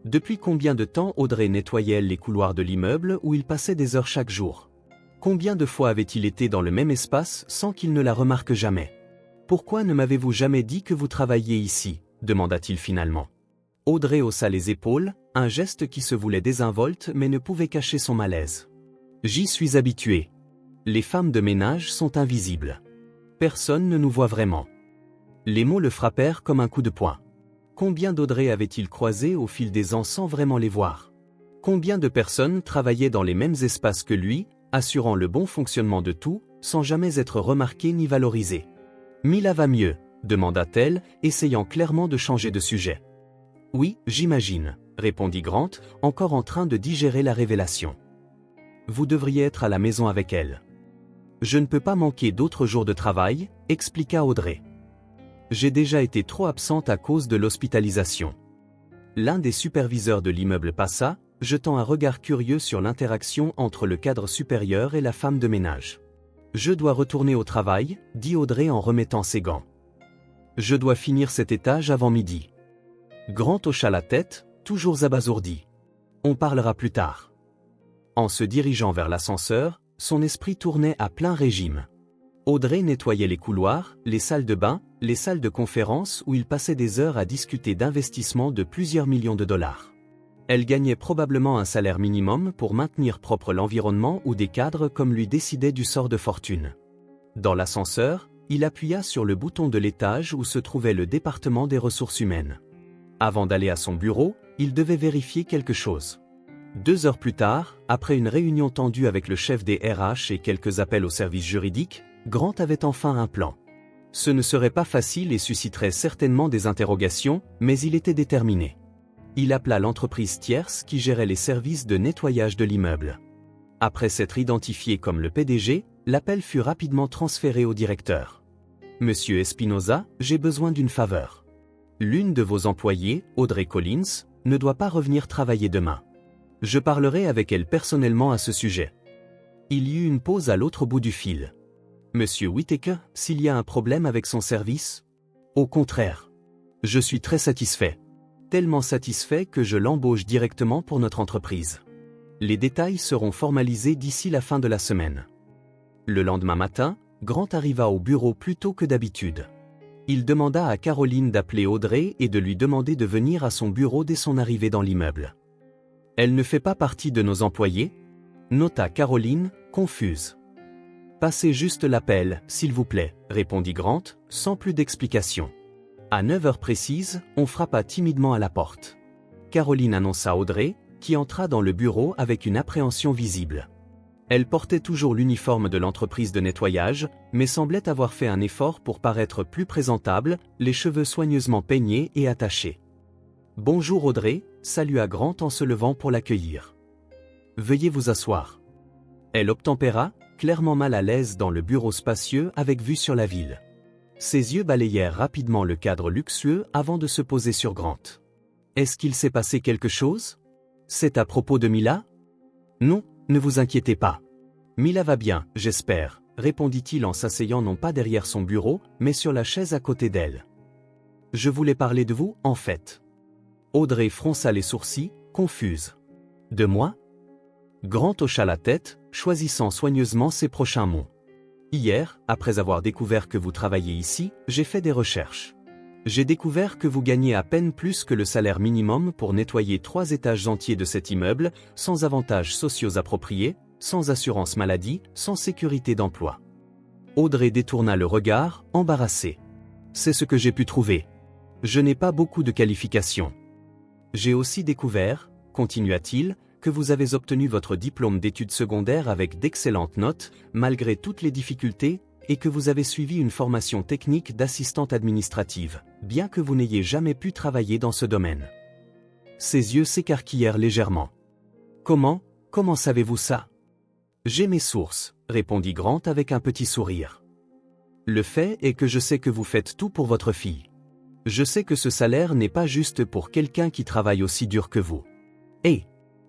Depuis combien de temps Audrey nettoyait les couloirs de l'immeuble où il passait des heures chaque jour? Combien de fois avait-il été dans le même espace sans qu'il ne la remarque jamais? Pourquoi ne m'avez-vous jamais dit que vous travailliez ici? Demanda-t-il finalement. Audrey haussa les épaules, un geste qui se voulait désinvolte mais ne pouvait cacher son malaise. J'y suis habitué. Les femmes de ménage sont invisibles. Personne ne nous voit vraiment. Les mots le frappèrent comme un coup de poing. Combien d'Audrey avait-il croisé au fil des ans sans vraiment les voir? Combien de personnes travaillaient dans les mêmes espaces que lui, assurant le bon fonctionnement de tout, sans jamais être remarquées ni valorisées? Mila va mieux, demanda-t-elle, essayant clairement de changer de sujet. Oui, j'imagine, répondit Grant, encore en train de digérer la révélation. Vous devriez être à la maison avec elle. Je ne peux pas manquer d'autres jours de travail, expliqua Audrey. J'ai déjà été trop absente à cause de l'hospitalisation. L'un des superviseurs de l'immeuble passa, jetant un regard curieux sur l'interaction entre le cadre supérieur et la femme de ménage. Je dois retourner au travail, dit Audrey en remettant ses gants. Je dois finir cet étage avant midi. Grant hocha la tête, toujours abasourdi. On parlera plus tard. En se dirigeant vers l'ascenseur, son esprit tournait à plein régime. Audrey nettoyait les couloirs, les salles de bain, les salles de conférence où il passait des heures à discuter d'investissements de plusieurs millions de dollars. Elle gagnait probablement un salaire minimum pour maintenir propre l'environnement ou des cadres comme lui décidaient du sort de fortune. Dans l'ascenseur, il appuya sur le bouton de l'étage où se trouvait le département des ressources humaines. Avant d'aller à son bureau, il devait vérifier quelque chose. 2 heures plus tard, après une réunion tendue avec le chef des RH et quelques appels au service juridique, Grant avait enfin un plan. Ce ne serait pas facile et susciterait certainement des interrogations, mais il était déterminé. Il appela l'entreprise tierce qui gérait les services de nettoyage de l'immeuble. Après s'être identifié comme le PDG, l'appel fut rapidement transféré au directeur. « Monsieur Espinoza, j'ai besoin d'une faveur. L'une de vos employées, Audrey Collins, ne doit pas revenir travailler demain. Je parlerai avec elle personnellement à ce sujet. » Il y eut une pause à l'autre bout du fil. « Monsieur Whittaker, s'il y a un problème avec son service ? » « Au contraire. Je suis très satisfait. Tellement satisfait que je l'embauche directement pour notre entreprise. Les détails seront formalisés d'ici la fin de la semaine. » Le lendemain matin, Grant arriva au bureau plus tôt que d'habitude. Il demanda à Caroline d'appeler Audrey et de lui demander de venir à son bureau dès son arrivée dans l'immeuble. « Elle ne fait pas partie de nos employés ?» nota Caroline, confuse. « Passez juste l'appel, s'il vous plaît, » répondit Grant, sans plus d'explication. À 9 heures précises, on frappa timidement à la porte. Caroline annonça Audrey, qui entra dans le bureau avec une appréhension visible. Elle portait toujours l'uniforme de l'entreprise de nettoyage, mais semblait avoir fait un effort pour paraître plus présentable, les cheveux soigneusement peignés et attachés. « Bonjour Audrey » salua Grant en se levant pour l'accueillir. « Veuillez vous asseoir. » Elle obtempéra, clairement mal à l'aise dans le bureau spacieux avec vue sur la ville. Ses yeux balayèrent rapidement le cadre luxueux avant de se poser sur Grant. « Est-ce qu'il s'est passé quelque chose ? C'est à propos de Mila ? » « Non, ne vous inquiétez pas. Mila va bien, j'espère, » répondit-il en s'asseyant non pas derrière son bureau, mais sur la chaise à côté d'elle. « Je voulais parler de vous, en fait. » Audrey fronça les sourcils, confuse. « De moi ?» Grant hocha la tête, choisissant soigneusement ses prochains mots. « Hier, après avoir découvert que vous travaillez ici, j'ai fait des recherches. J'ai découvert que vous gagnez à peine plus que le salaire minimum pour nettoyer 3 étages entiers de cet immeuble, sans avantages sociaux appropriés, sans assurance maladie, sans sécurité d'emploi. » Audrey détourna le regard, embarrassée. « C'est ce que j'ai pu trouver. Je n'ai pas beaucoup de qualifications. J'ai aussi découvert, » continua-t-il, « que vous avez obtenu votre diplôme d'études secondaires avec d'excellentes notes, malgré toutes les difficultés, et que vous avez suivi une formation technique d'assistante administrative, bien que vous n'ayez jamais pu travailler dans ce domaine. » Ses yeux s'écarquillèrent légèrement. « Comment savez-vous ça ? » « J'ai mes sources, » répondit Grant avec un petit sourire. « Le fait est que je sais que vous faites tout pour votre fille. Je sais que ce salaire n'est pas juste pour quelqu'un qui travaille aussi dur que vous. Et... »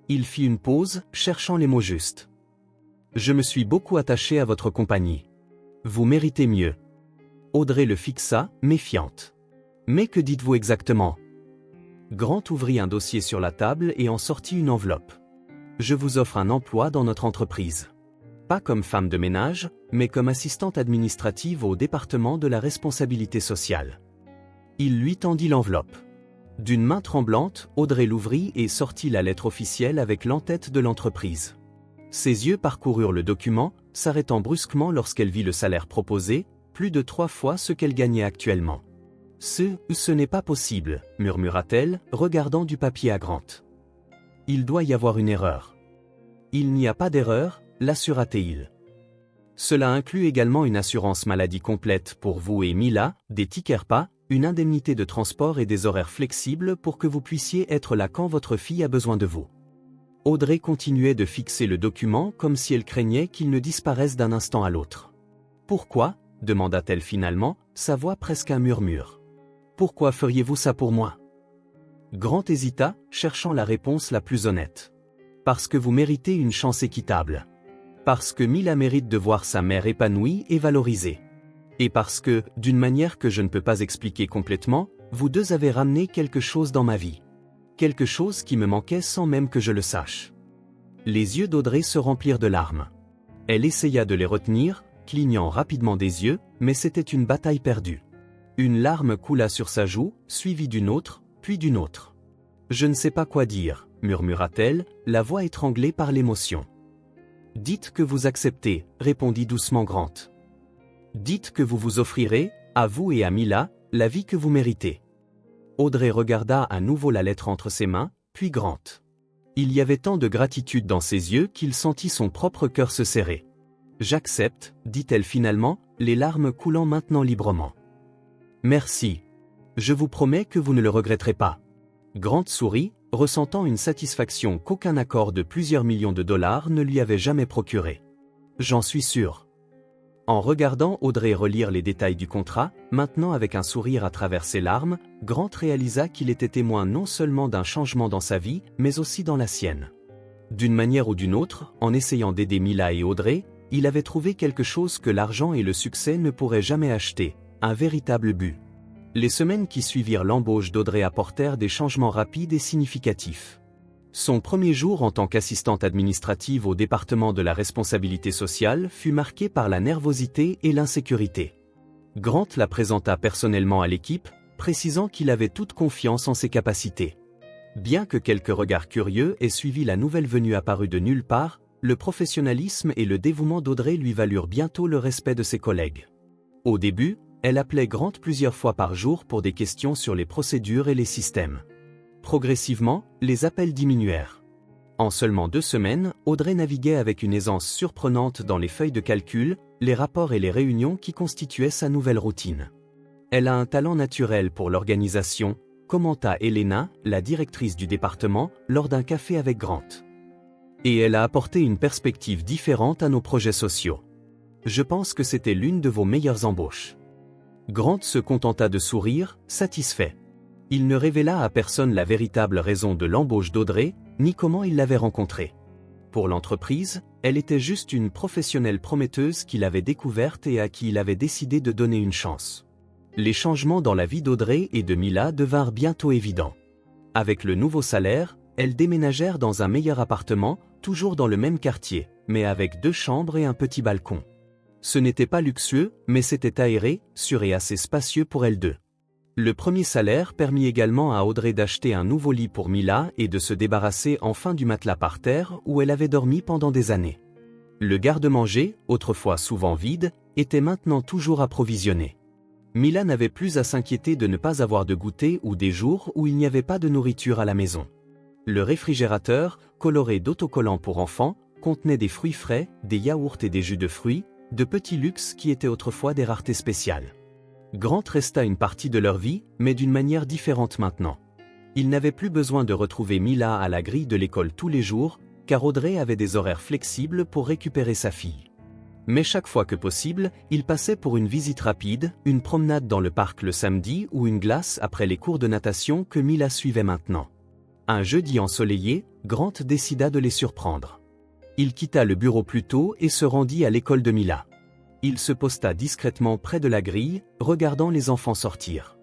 Il fit une pause, cherchant les mots justes. « Je me suis beaucoup attaché à votre compagnie. Vous méritez mieux. » Audrey le fixa, méfiante. « Mais que dites-vous exactement ?» Grant ouvrit un dossier sur la table et en sortit une enveloppe. « Je vous offre un emploi dans notre entreprise. Pas comme femme de ménage, mais comme assistante administrative au département de la responsabilité sociale. » Il lui tendit l'enveloppe. D'une main tremblante, Audrey l'ouvrit et sortit la lettre officielle avec l'entête de l'entreprise. Ses yeux parcoururent le document, s'arrêtant brusquement lorsqu'elle vit le salaire proposé, plus de 3 fois ce qu'elle gagnait actuellement. « Ce n'est pas possible, » murmura-t-elle, regardant du papier à Grant. « Il doit y avoir une erreur. »« Il n'y a pas d'erreur, » l'assura-t-il. « Cela inclut également une assurance maladie complète pour vous et Mila, des tickets repas, une indemnité de transport et des horaires flexibles pour que vous puissiez être là quand votre fille a besoin de vous. » Audrey continuait de fixer le document comme si elle craignait qu'il ne disparaisse d'un instant à l'autre. « Pourquoi ?» demanda-t-elle finalement, sa voix presque un murmure. « Pourquoi feriez-vous ça pour moi ?» Grant hésita, cherchant la réponse la plus honnête. « Parce que vous méritez une chance équitable. Parce que Mila mérite de voir sa mère épanouie et valorisée. Et parce que, d'une manière que je ne peux pas expliquer complètement, vous deux avez ramené quelque chose dans ma vie. Quelque chose qui me manquait sans même que je le sache. » Les yeux d'Audrey se remplirent de larmes. Elle essaya de les retenir, clignant rapidement des yeux, mais c'était une bataille perdue. Une larme coula sur sa joue, suivie d'une autre, puis d'une autre. « Je ne sais pas quoi dire, » murmura-t-elle, la voix étranglée par l'émotion. Dites que vous acceptez, répondit doucement Grant. Dites que vous vous offrirez, à vous et à Mila, la vie que vous méritez. Audrey regarda à nouveau la lettre entre ses mains, puis Grant. Il y avait tant de gratitude dans ses yeux qu'il sentit son propre cœur se serrer. J'accepte, dit-elle finalement, les larmes coulant maintenant librement. Merci. Je vous promets que vous ne le regretterez pas. Grant sourit, ressentant une satisfaction qu'aucun accord de plusieurs millions de dollars ne lui avait jamais procurée. J'en suis sûr. En regardant Audrey relire les détails du contrat, maintenant avec un sourire à travers ses larmes, Grant réalisa qu'il était témoin non seulement d'un changement dans sa vie, mais aussi dans la sienne. D'une manière ou d'une autre, en essayant d'aider Mila et Audrey, il avait trouvé quelque chose que l'argent et le succès ne pourraient jamais acheter, un véritable but. Les semaines qui suivirent l'embauche d'Audrey apportèrent des changements rapides et significatifs. Son premier jour en tant qu'assistante administrative au département de la responsabilité sociale fut marqué par la nervosité et l'insécurité. Grant la présenta personnellement à l'équipe, précisant qu'il avait toute confiance en ses capacités. Bien que quelques regards curieux aient suivi la nouvelle venue apparue de nulle part, le professionnalisme et le dévouement d'Audrey lui valurent bientôt le respect de ses collègues. Au début, elle appelait Grant plusieurs fois par jour pour des questions sur les procédures et les systèmes. Progressivement, les appels diminuèrent. En seulement 2 semaines, Audrey naviguait avec une aisance surprenante dans les feuilles de calcul, les rapports et les réunions qui constituaient sa nouvelle routine. Elle a un talent naturel pour l'organisation, commenta Elena, la directrice du département, lors d'un café avec Grant. Et elle a apporté une perspective différente à nos projets sociaux. Je pense que c'était l'une de vos meilleures embauches. Grant se contenta de sourire, satisfait. Il ne révéla à personne la véritable raison de l'embauche d'Audrey, ni comment il l'avait rencontrée. Pour l'entreprise, elle était juste une professionnelle prometteuse qu'il avait découverte et à qui il avait décidé de donner une chance. Les changements dans la vie d'Audrey et de Mila devinrent bientôt évidents. Avec le nouveau salaire, elles déménagèrent dans un meilleur appartement, toujours dans le même quartier, mais avec 2 chambres et un petit balcon. Ce n'était pas luxueux, mais c'était aéré, sûr et assez spacieux pour elles deux. Le premier salaire permit également à Audrey d'acheter un nouveau lit pour Mila et de se débarrasser enfin du matelas par terre où elle avait dormi pendant des années. Le garde-manger, autrefois souvent vide, était maintenant toujours approvisionné. Mila n'avait plus à s'inquiéter de ne pas avoir de goûter ou des jours où il n'y avait pas de nourriture à la maison. Le réfrigérateur, coloré d'autocollants pour enfants, contenait des fruits frais, des yaourts et des jus de fruits, de petits luxes qui étaient autrefois des raretés spéciales. Grant resta une partie de leur vie, mais d'une manière différente maintenant. Il n'avait plus besoin de retrouver Mila à la grille de l'école tous les jours, car Audrey avait des horaires flexibles pour récupérer sa fille. Mais chaque fois que possible, il passait pour une visite rapide, une promenade dans le parc le samedi ou une glace après les cours de natation que Mila suivait maintenant. Un jeudi ensoleillé, Grant décida de les surprendre. Il quitta le bureau plus tôt et se rendit à l'école de Mila. Il se posta discrètement près de la grille, regardant les enfants sortir.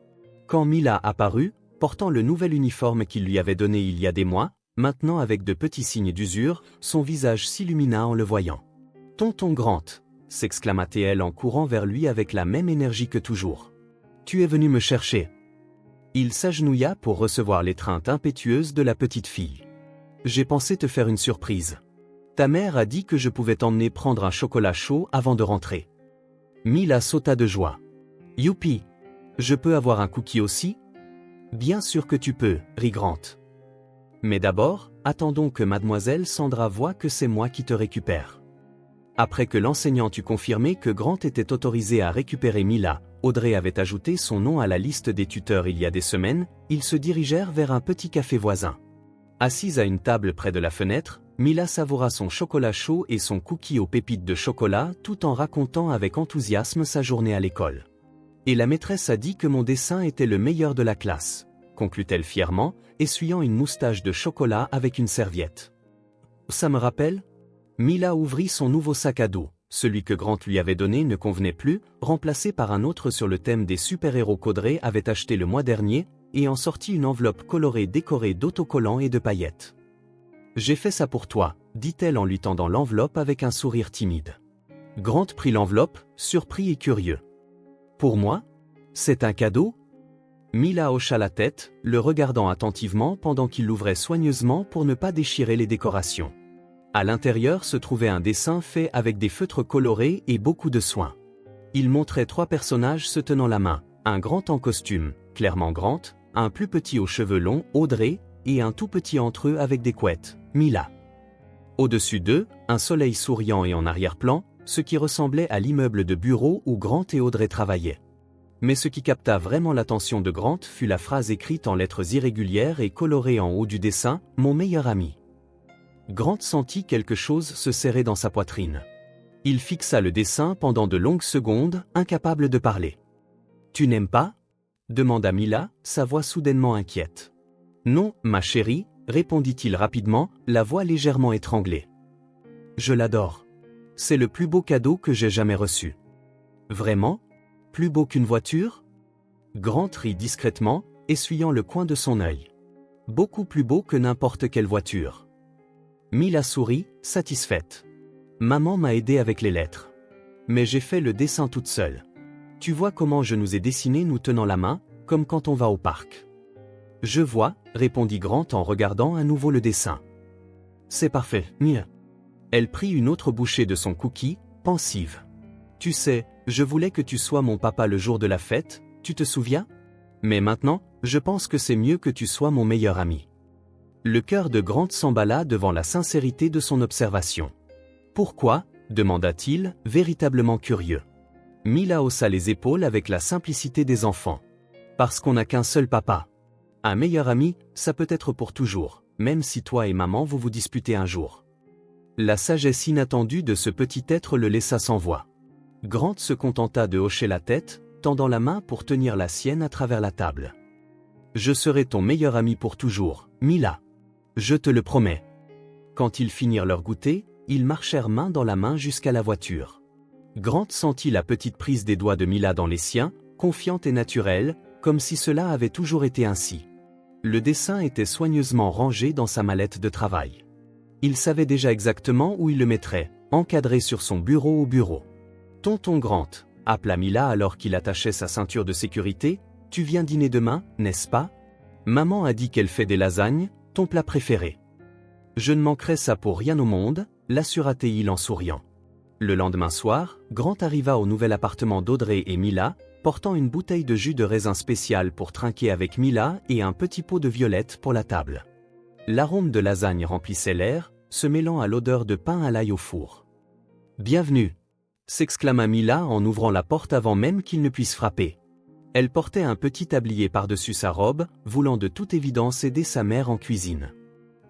Quand Mila apparut, portant le nouvel uniforme qu'il lui avait donné il y a des mois, maintenant avec de petits signes d'usure, son visage s'illumina en le voyant. « Tonton Grant !» s'exclama-t-elle en courant vers lui avec la même énergie que toujours. « Tu es venu me chercher !» Il s'agenouilla pour recevoir l'étreinte impétueuse de la petite fille. « J'ai pensé te faire une surprise. Ta mère a dit que je pouvais t'emmener prendre un chocolat chaud avant de rentrer. » Mila sauta de joie. « Youpi! Je peux avoir un cookie aussi ?»« Bien sûr que tu peux, » rit Grant. « Mais d'abord, attendons que mademoiselle Sandra voie que c'est moi qui te récupère. » Après que l'enseignante eut confirmé que Grant était autorisé à récupérer Mila, Audrey avait ajouté son nom à la liste des tuteurs il y a des semaines, ils se dirigèrent vers un petit café voisin. Assise à une table près de la fenêtre, Mila savoura son chocolat chaud et son cookie aux pépites de chocolat tout en racontant avec enthousiasme sa journée à l'école. « Et la maîtresse a dit que mon dessin était le meilleur de la classe », conclut-elle fièrement, essuyant une moustache de chocolat avec une serviette. « Ça me rappelle ?» Mila ouvrit son nouveau sac à dos. Celui que Grant lui avait donné ne convenait plus, remplacé par un autre sur le thème des super-héros qu'Audrey avait acheté le mois dernier, et en sortit une enveloppe colorée décorée d'autocollants et de paillettes. « J'ai fait ça pour toi, » dit-elle en lui tendant l'enveloppe avec un sourire timide. Grant prit l'enveloppe, surpris et curieux. « Pour moi ? C'est un cadeau ? Mila hocha la tête, le regardant attentivement pendant qu'il l'ouvrait soigneusement pour ne pas déchirer les décorations. À l'intérieur se trouvait un dessin fait avec des feutres colorés et beaucoup de soin. Il montrait 3 personnages se tenant la main, un grand en costume, clairement Grant, un plus petit aux cheveux longs, Audrey, et un tout petit entre eux avec des couettes, Mila. Au-dessus d'eux, un soleil souriant et en arrière-plan, ce qui ressemblait à l'immeuble de bureau où Grant et Audrey travaillaient. Mais ce qui capta vraiment l'attention de Grant fut la phrase écrite en lettres irrégulières et colorée en haut du dessin, « Mon meilleur ami ». Grant sentit quelque chose se serrer dans sa poitrine. Il fixa le dessin pendant de longues secondes, incapable de parler. « Tu n'aimes pas ?» demanda Mila, sa voix soudainement inquiète. « Non, ma chérie », répondit-il rapidement, la voix légèrement étranglée. « Je l'adore. C'est le plus beau cadeau que j'ai jamais reçu. »« Vraiment ? Plus beau qu'une voiture ?» Grant rit discrètement, essuyant le coin de son œil. « Beaucoup plus beau que n'importe quelle voiture. » Mila sourit, satisfaite. « Maman m'a aidé avec les lettres. Mais j'ai fait le dessin toute seule. Tu vois comment je nous ai dessiné nous tenant la main, comme quand on va au parc. »« Je vois, » répondit Grant en regardant à nouveau le dessin. « C'est parfait, Mia. » Elle prit une autre bouchée de son cookie, pensive. « Tu sais, je voulais que tu sois mon papa le jour de la fête, tu te souviens? Mais maintenant, je pense que c'est mieux que tu sois mon meilleur ami. » Le cœur de Grant s'emballa devant la sincérité de son observation. « Pourquoi ?» demanda-t-il, véritablement curieux. Mila haussa les épaules avec la simplicité des enfants. « Parce qu'on n'a qu'un seul papa. Un meilleur ami, ça peut être pour toujours, même si toi et maman vous vous disputez un jour. » La sagesse inattendue de ce petit être le laissa sans voix. Grant se contenta de hocher la tête, tendant la main pour tenir la sienne à travers la table. « Je serai ton meilleur ami pour toujours, Mila. Je te le promets. » Quand ils finirent leur goûter, ils marchèrent main dans la main jusqu'à la voiture. Grant sentit la petite prise des doigts de Mila dans les siens, confiante et naturelle, comme si cela avait toujours été ainsi. Le dessin était soigneusement rangé dans sa mallette de travail. Il savait déjà exactement où il le mettrait, encadré sur son bureau au bureau. « Tonton Grant », appela Mila alors qu'il attachait sa ceinture de sécurité, « tu viens dîner demain, n'est-ce pas? Maman a dit qu'elle fait des lasagnes, ton plat préféré. »« Je ne manquerai ça pour rien au monde », l'assura-t-il en souriant. Le lendemain soir, Grant arriva au nouvel appartement d'Audrey et Mila, portant une bouteille de jus de raisin spécial pour trinquer avec Mila et un petit pot de violettes pour la table. L'arôme de lasagne remplissait l'air, se mêlant à l'odeur de pain à l'ail au four. « Bienvenue !» s'exclama Mila en ouvrant la porte avant même qu'il ne puisse frapper. Elle portait un petit tablier par-dessus sa robe, voulant de toute évidence aider sa mère en cuisine.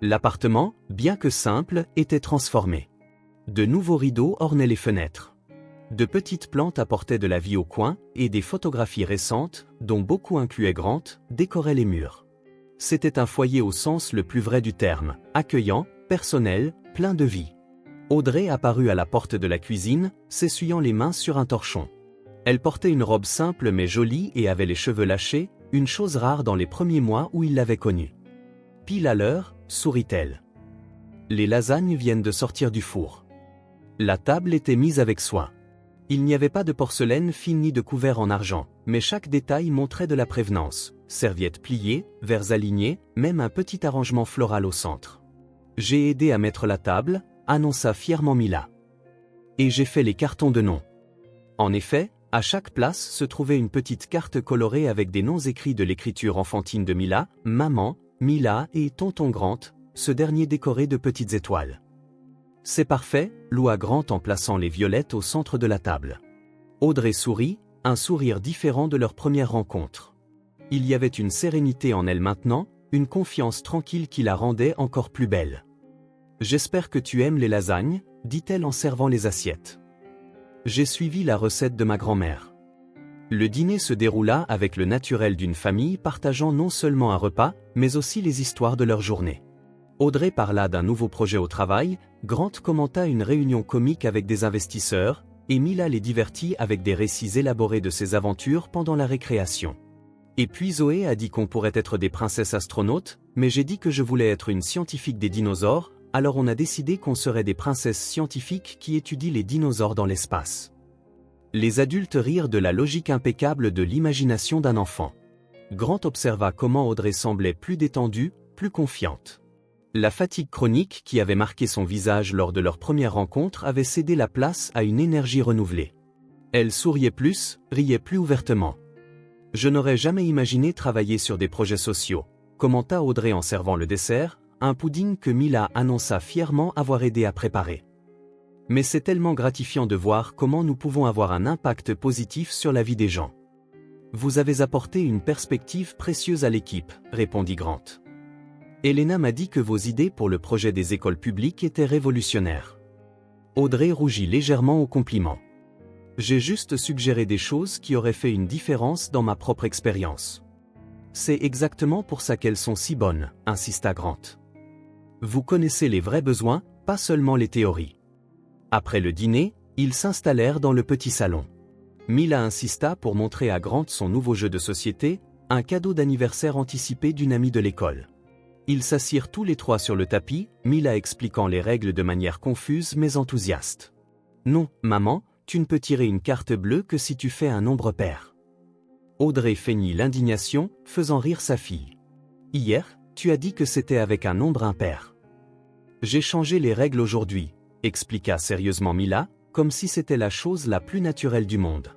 L'appartement, bien que simple, était transformé. De nouveaux rideaux ornaient les fenêtres. De petites plantes apportaient de la vie au coin, et des photographies récentes, dont beaucoup incluaient Grant, décoraient les murs. C'était un foyer au sens le plus vrai du terme, accueillant, personnel, plein de vie. Audrey apparut à la porte de la cuisine, s'essuyant les mains sur un torchon. Elle portait une robe simple mais jolie et avait les cheveux lâchés, une chose rare dans les premiers mois où il l'avait connue. « Pile à l'heure », sourit-elle. « Les lasagnes viennent de sortir du four. » La table était mise avec soin. Il n'y avait pas de porcelaine fine ni de couvert en argent, mais chaque détail montrait de la prévenance. Serviettes pliées, verres alignés, même un petit arrangement floral au centre. « J'ai aidé à mettre la table », annonça fièrement Mila. « Et j'ai fait les cartons de noms. » En effet, à chaque place se trouvait une petite carte colorée avec des noms écrits de l'écriture enfantine de Mila, maman, Mila et tonton Grant, ce dernier décoré de petites étoiles. « C'est parfait », loua Grant en plaçant les violettes au centre de la table. Audrey sourit, un sourire différent de leur première rencontre. Il y avait une sérénité en elle maintenant, une confiance tranquille qui la rendait encore plus belle. « J'espère que tu aimes les lasagnes », dit-elle en servant les assiettes. « J'ai suivi la recette de ma grand-mère. » Le dîner se déroula avec le naturel d'une famille partageant non seulement un repas, mais aussi les histoires de leur journée. Audrey parla d'un nouveau projet au travail, Grant commenta une réunion comique avec des investisseurs, et Mila les divertit avec des récits élaborés de ses aventures pendant la récréation. Et puis Zoé a dit qu'on pourrait être des princesses astronautes, mais j'ai dit que je voulais être une scientifique des dinosaures, alors on a décidé qu'on serait des princesses scientifiques qui étudient les dinosaures dans l'espace. Les adultes rirent de la logique impeccable de l'imagination d'un enfant. Grant observa comment Audrey semblait plus détendue, plus confiante. La fatigue chronique qui avait marqué son visage lors de leur première rencontre avait cédé la place à une énergie renouvelée. Elle souriait plus, riait plus ouvertement. « Je n'aurais jamais imaginé travailler sur des projets sociaux », commenta Audrey en servant le dessert, un pudding que Mila annonça fièrement avoir aidé à préparer. « Mais c'est tellement gratifiant de voir comment nous pouvons avoir un impact positif sur la vie des gens. » « Vous avez apporté une perspective précieuse à l'équipe, » répondit Grant. « Elena m'a dit que vos idées pour le projet des écoles publiques étaient révolutionnaires. » Audrey rougit légèrement au compliment. « J'ai juste suggéré des choses qui auraient fait une différence dans ma propre expérience. » « C'est exactement pour ça qu'elles sont si bonnes, » insista Grant. « Vous connaissez les vrais besoins, pas seulement les théories. » Après le dîner, ils s'installèrent dans le petit salon. Mila insista pour montrer à Grant son nouveau jeu de société, un cadeau d'anniversaire anticipé d'une amie de l'école. Ils s'assirent tous les trois sur le tapis, Mila expliquant les règles de manière confuse mais enthousiaste. « Non, maman, tu ne peux tirer une carte bleue que si tu fais un nombre pair. » Audrey feignit l'indignation, faisant rire sa fille. « Hier, tu as dit que c'était avec un nombre impair. »« J'ai changé les règles aujourd'hui, » expliqua sérieusement Mila, comme si c'était la chose la plus naturelle du monde.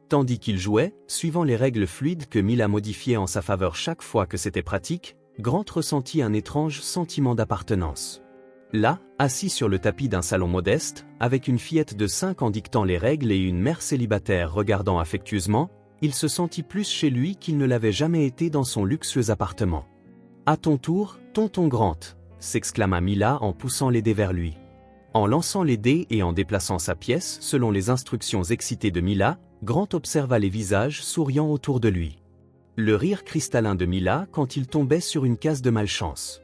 Tandis qu'il jouait, suivant les règles fluides que Mila modifiait en sa faveur chaque fois que c'était pratique, Grant ressentit un étrange sentiment d'appartenance. Là, assis sur le tapis d'un salon modeste, avec une fillette de 5 ans dictant les règles et une mère célibataire regardant affectueusement, il se sentit plus chez lui qu'il ne l'avait jamais été dans son luxueux appartement. « À ton tour, tonton Grant !» s'exclama Mila en poussant les dés vers lui. En lançant les dés et en déplaçant sa pièce selon les instructions excitées de Mila, Grant observa les visages souriants autour de lui. Le rire cristallin de Mila quand il tombait sur une case de malchance.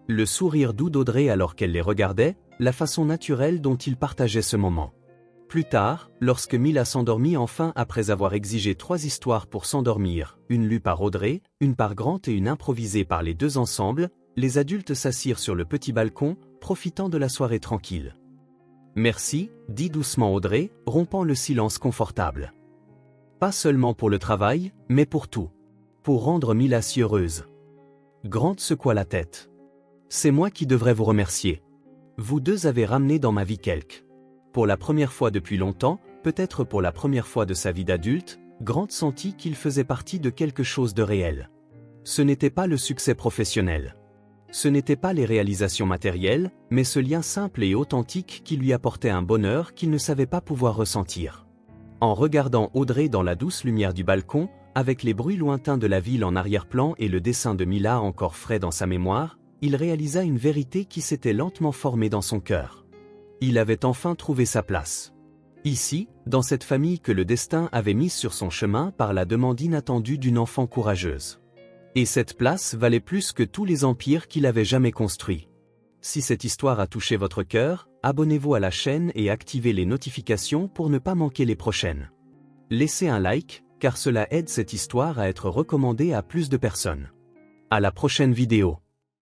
Le sourire doux d'Audrey alors qu'elle les regardait, la façon naturelle dont ils partageaient ce moment. Plus tard, lorsque Mila s'endormit enfin après avoir exigé 3 histoires pour s'endormir, une lue par Audrey, une par Grant et une improvisée par les deux ensemble, les adultes s'assirent sur le petit balcon, profitant de la soirée tranquille. « Merci, » dit doucement Audrey, rompant le silence confortable. Pas seulement pour le travail, mais pour tout. Pour rendre Mila si heureuse. Grant secoua la tête. « C'est moi qui devrais vous remercier. Vous deux avez ramené dans ma vie quelque. » Pour la première fois depuis longtemps, peut-être pour la première fois de sa vie d'adulte, Grant sentit qu'il faisait partie de quelque chose de réel. Ce n'était pas le succès professionnel. Ce n'était pas les réalisations matérielles, mais ce lien simple et authentique qui lui apportait un bonheur qu'il ne savait pas pouvoir ressentir. En regardant Audrey dans la douce lumière du balcon, avec les bruits lointains de la ville en arrière-plan et le dessin de Mila encore frais dans sa mémoire, il réalisa une vérité qui s'était lentement formée dans son cœur. Il avait enfin trouvé sa place. Ici, dans cette famille que le destin avait mise sur son chemin par la demande inattendue d'une enfant courageuse. Et cette place valait plus que tous les empires qu'il avait jamais construits. Si cette histoire a touché votre cœur, abonnez-vous à la chaîne et activez les notifications pour ne pas manquer les prochaines. Laissez un like, car cela aide cette histoire à être recommandée à plus de personnes. À la prochaine vidéo.